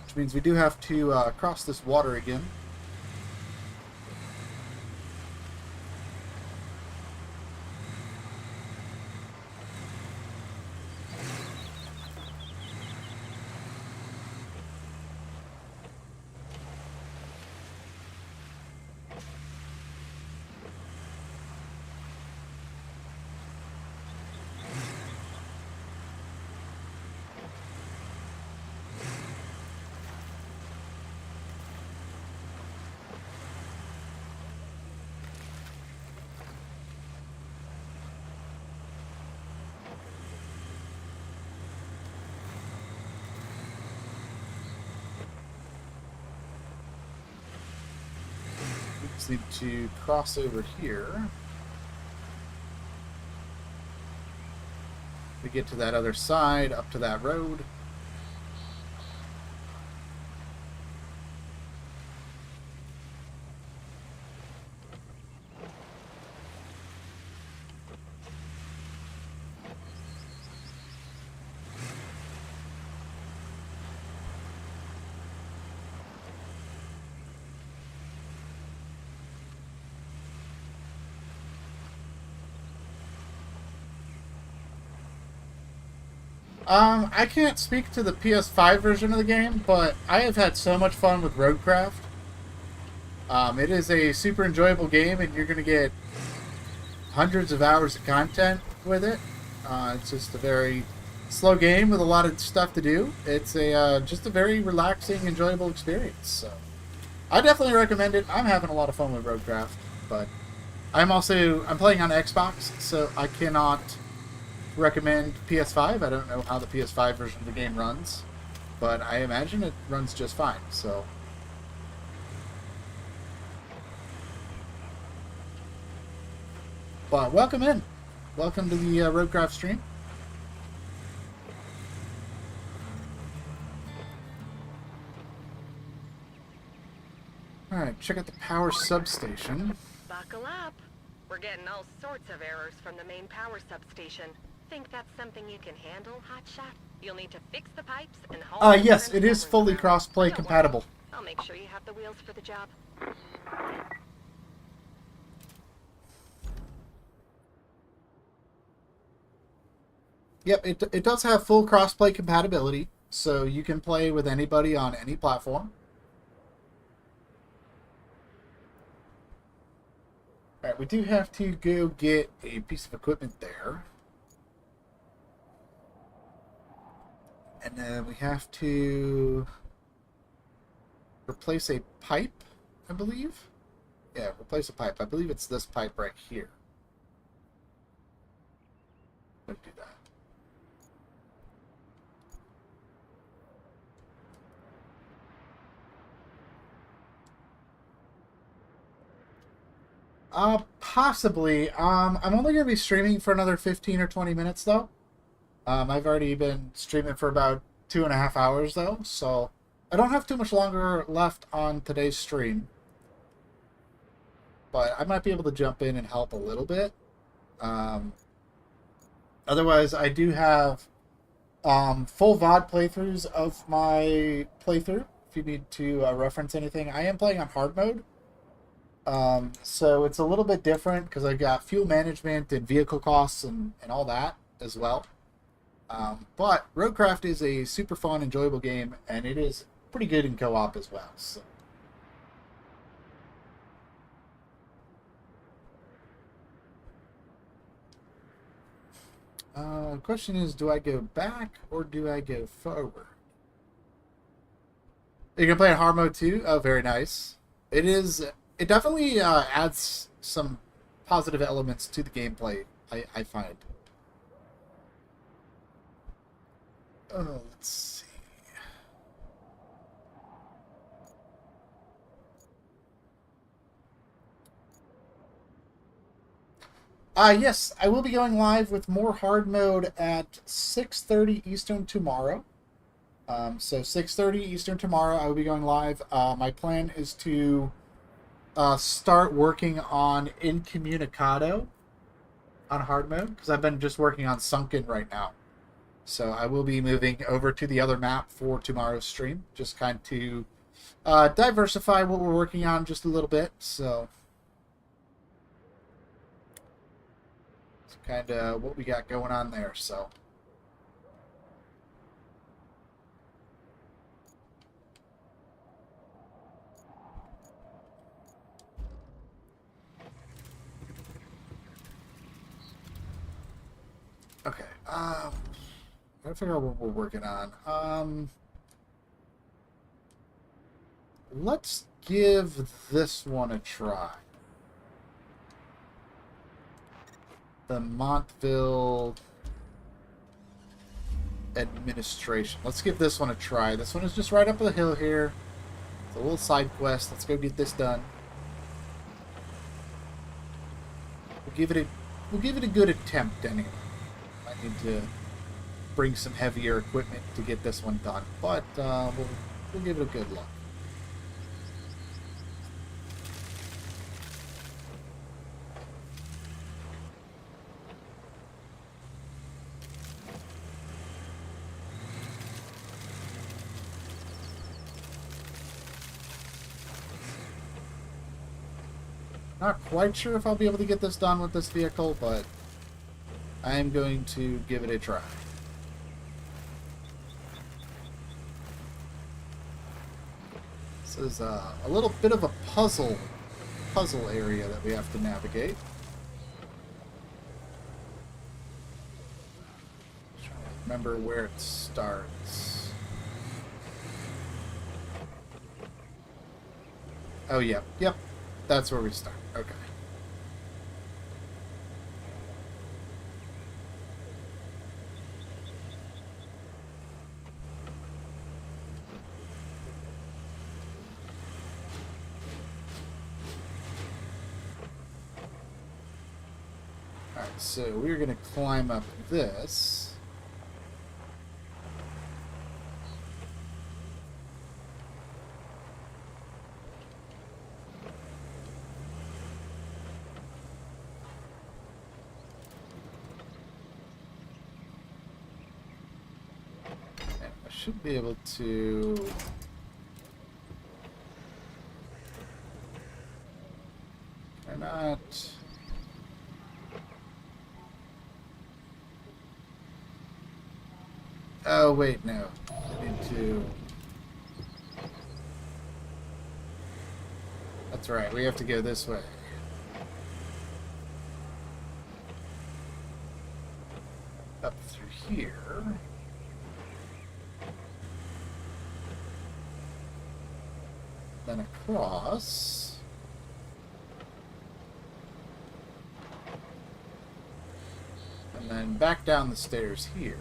Which means we do have to cross this water again. Just need to cross over here. We get to that other side, up to that road. I can't speak to the PS5 version of the game, but I have had so much fun with Roadcraft. It is a super enjoyable game, and you're going to get hundreds of hours of content with it. It's just a very slow game with a lot of stuff to do. It's a just a very relaxing, enjoyable experience. So I definitely recommend it. I'm having a lot of fun with Roadcraft, but I'm playing on Xbox, so I cannot recommend PS5. I don't know how the PS5 version of the game runs, but I imagine it runs just fine. So, but welcome in, welcome to the Roadcraft stream. All right, check out the power substation. Buckle up. We're getting all sorts of errors from the main power substation. Think that's something you can handle, Hotshot? You'll need to fix the pipes and haul... Yes, it is fully cross-play compatible. I'll make sure you have the wheels for the job. Yep, it does have full cross-play compatibility, so you can play with anybody on any platform. Alright, we do have to go get a piece of equipment there. And then we have to replace a pipe, I believe. Yeah, replace a pipe. I believe it's this pipe right here. Let's do that. Possibly. I'm only going to be streaming for another 15 or 20 minutes, though. I've already been streaming for about 2.5 hours, though, so I don't have too much longer left on today's stream. But I might be able to jump in and help a little bit. Otherwise, I do have full VOD playthroughs of my playthrough, if you need to reference anything. I am playing on hard mode. So it's a little bit different because I got fuel management and vehicle costs and all that as well. But Roadcraft is a super fun, enjoyable game, and it is pretty good in co-op as well. So. Question is, do I go back or do I go forward? You can play in hard mode too? Oh, very nice. It definitely adds some positive elements to the gameplay, I find. Oh, let's see. Yes, I will be going live with more hard mode at 6:30 Eastern tomorrow. So 6:30 Eastern tomorrow, I will be going live. My plan is to start working on Incommunicado on hard mode, because I've been just working on Sunken right now. So I will be moving over to the other map for tomorrow's stream, just kind of to diversify what we're working on just a little bit. So it's kind of what we got going on there. So okay, gotta figure out what we're working on. Let's give this one a try. The Montville Administration. Let's give this one a try. This one is just right up the hill here. It's a little side quest. Let's go get this done. We'll give it a good attempt anyway. I need to bring some heavier equipment to get this one done, but we'll give it a good look. Not quite sure if I'll be able to get this done with this vehicle, but I am going to give it a try. This is a little bit of a puzzle area that we have to navigate. Trying to remember where it starts. Oh, yeah. Yep. That's where we start. Okay. Alright, so we're going to climb up this. Should be able to cannot oh wait, no, I need to, that's right, we have to go this way. Up through here. Then across. And then back down the stairs here.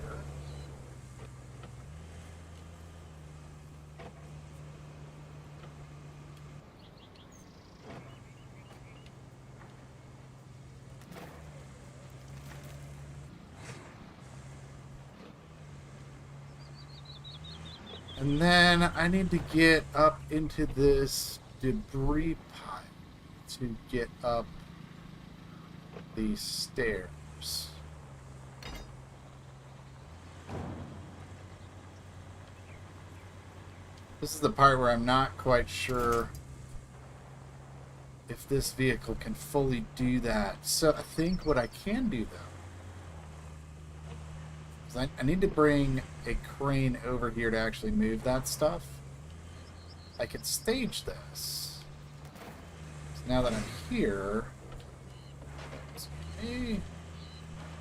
And then I need to get up into this debris pile to get up these stairs. This is the part where I'm not quite sure if this vehicle can fully do that. So I think what I can do, though, I need to bring a crane over here to actually move that stuff. I can stage this. So now that I'm here,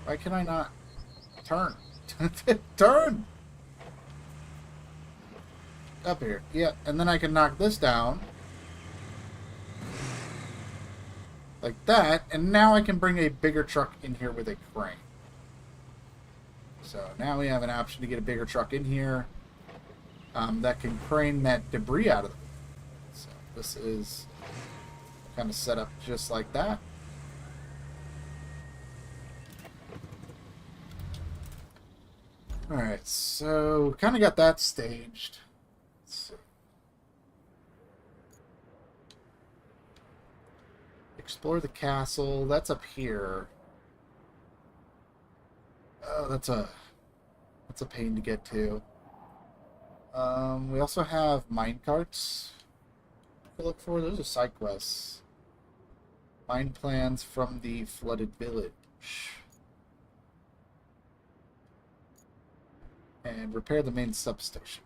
why can I not turn? Turn! Up here. Yeah, and then I can knock this down. Like that, and now I can bring a bigger truck in here with a crane. So now we have an option to get a bigger truck in here that can crane that debris out of the way. So this is kind of set up just like that. Alright, so kind of got that staged. Let's see. Explore the castle. That's up here. Oh, that's a pain to get to. We also have mine carts to look for. Those are side quests. Mine plans from the flooded village. And repair the main substation.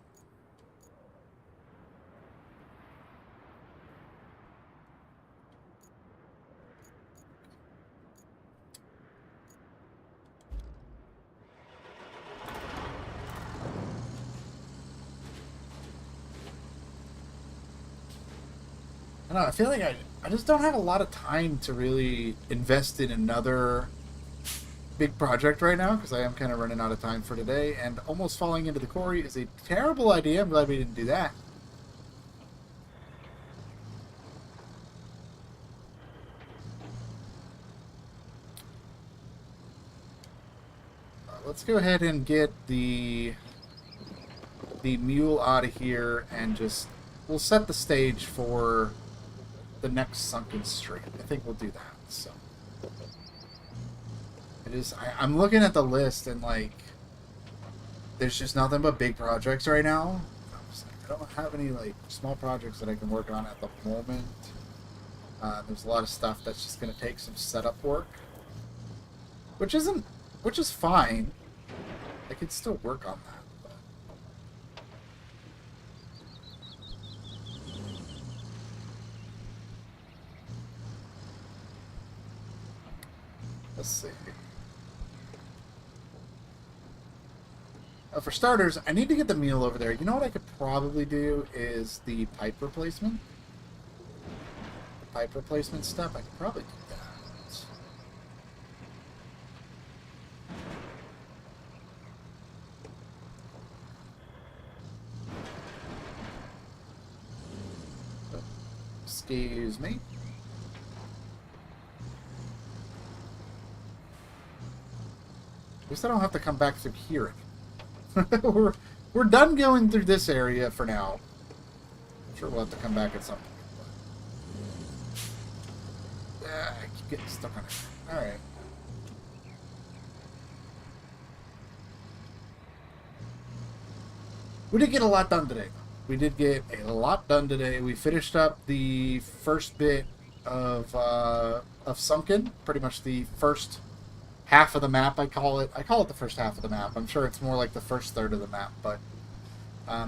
I don't know, I feel like I just don't have a lot of time to really invest in another big project right now, because I am kind of running out of time for today, and almost falling into the quarry is a terrible idea. I'm glad we didn't do that. Let's go ahead and get the mule out of here, and just we'll set the stage for the next sunken stream. I think we'll do that. So it is. I'm looking at the list, and like, there's just nothing but big projects right now. I don't have any like small projects that I can work on at the moment. There's a lot of stuff that's just going to take some setup work, which is fine. I can still work on that. Let's see. For starters, I need to get the meal over there. You know what I could probably do is the pipe replacement. The pipe replacement stuff, I could probably do that. Excuse me. At least I don't have to come back through here anymore. we're done going through this area for now. I'm sure we'll have to come back at some point. But... I keep getting stuck on it. Alright. We did get a lot done today. We did get a lot done today. We finished up the first bit of Sunken. Pretty much the first half of the map, I call it the first half of the map. I'm sure it's more like the first third of the map, but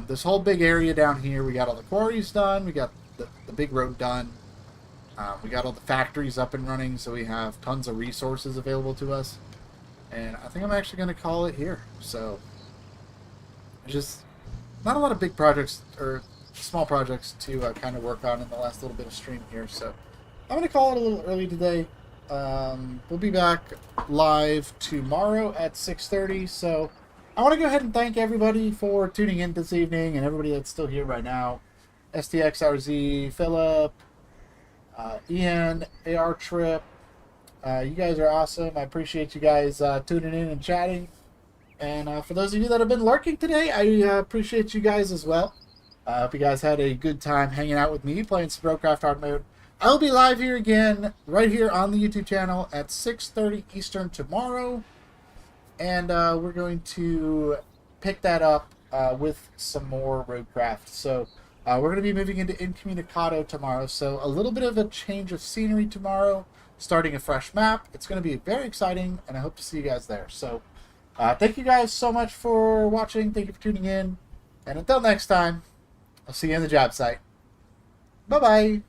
this whole big area down here, we got all the quarries done, we got the big road done, we got all the factories up and running, so we have tons of resources available to us, and I think I'm actually going to call it here. So, just not a lot of big projects, or small projects to kind of work on in the last little bit of stream here, so I'm going to call it a little early today. We'll be back live tomorrow at 6:30. So I want to go ahead and thank everybody for tuning in this evening, and everybody that's still here right now. STXRZ, Philip, Ian, AR Trip. You guys are awesome. I appreciate you guys tuning in and chatting. And for those of you that have been lurking today, I appreciate you guys as well. I hope you guys had a good time hanging out with me, playing some Roadcraft Hard Mode. I'll be live here again, right here on the YouTube channel at 6:30 Eastern tomorrow. And we're going to pick that up with some more Roadcraft. So we're going to be moving into Incommunicado tomorrow. So a little bit of a change of scenery tomorrow, starting a fresh map. It's going to be very exciting, and I hope to see you guys there. So thank you guys so much for watching. Thank you for tuning in. And until next time, I'll see you on the job site. Bye-bye.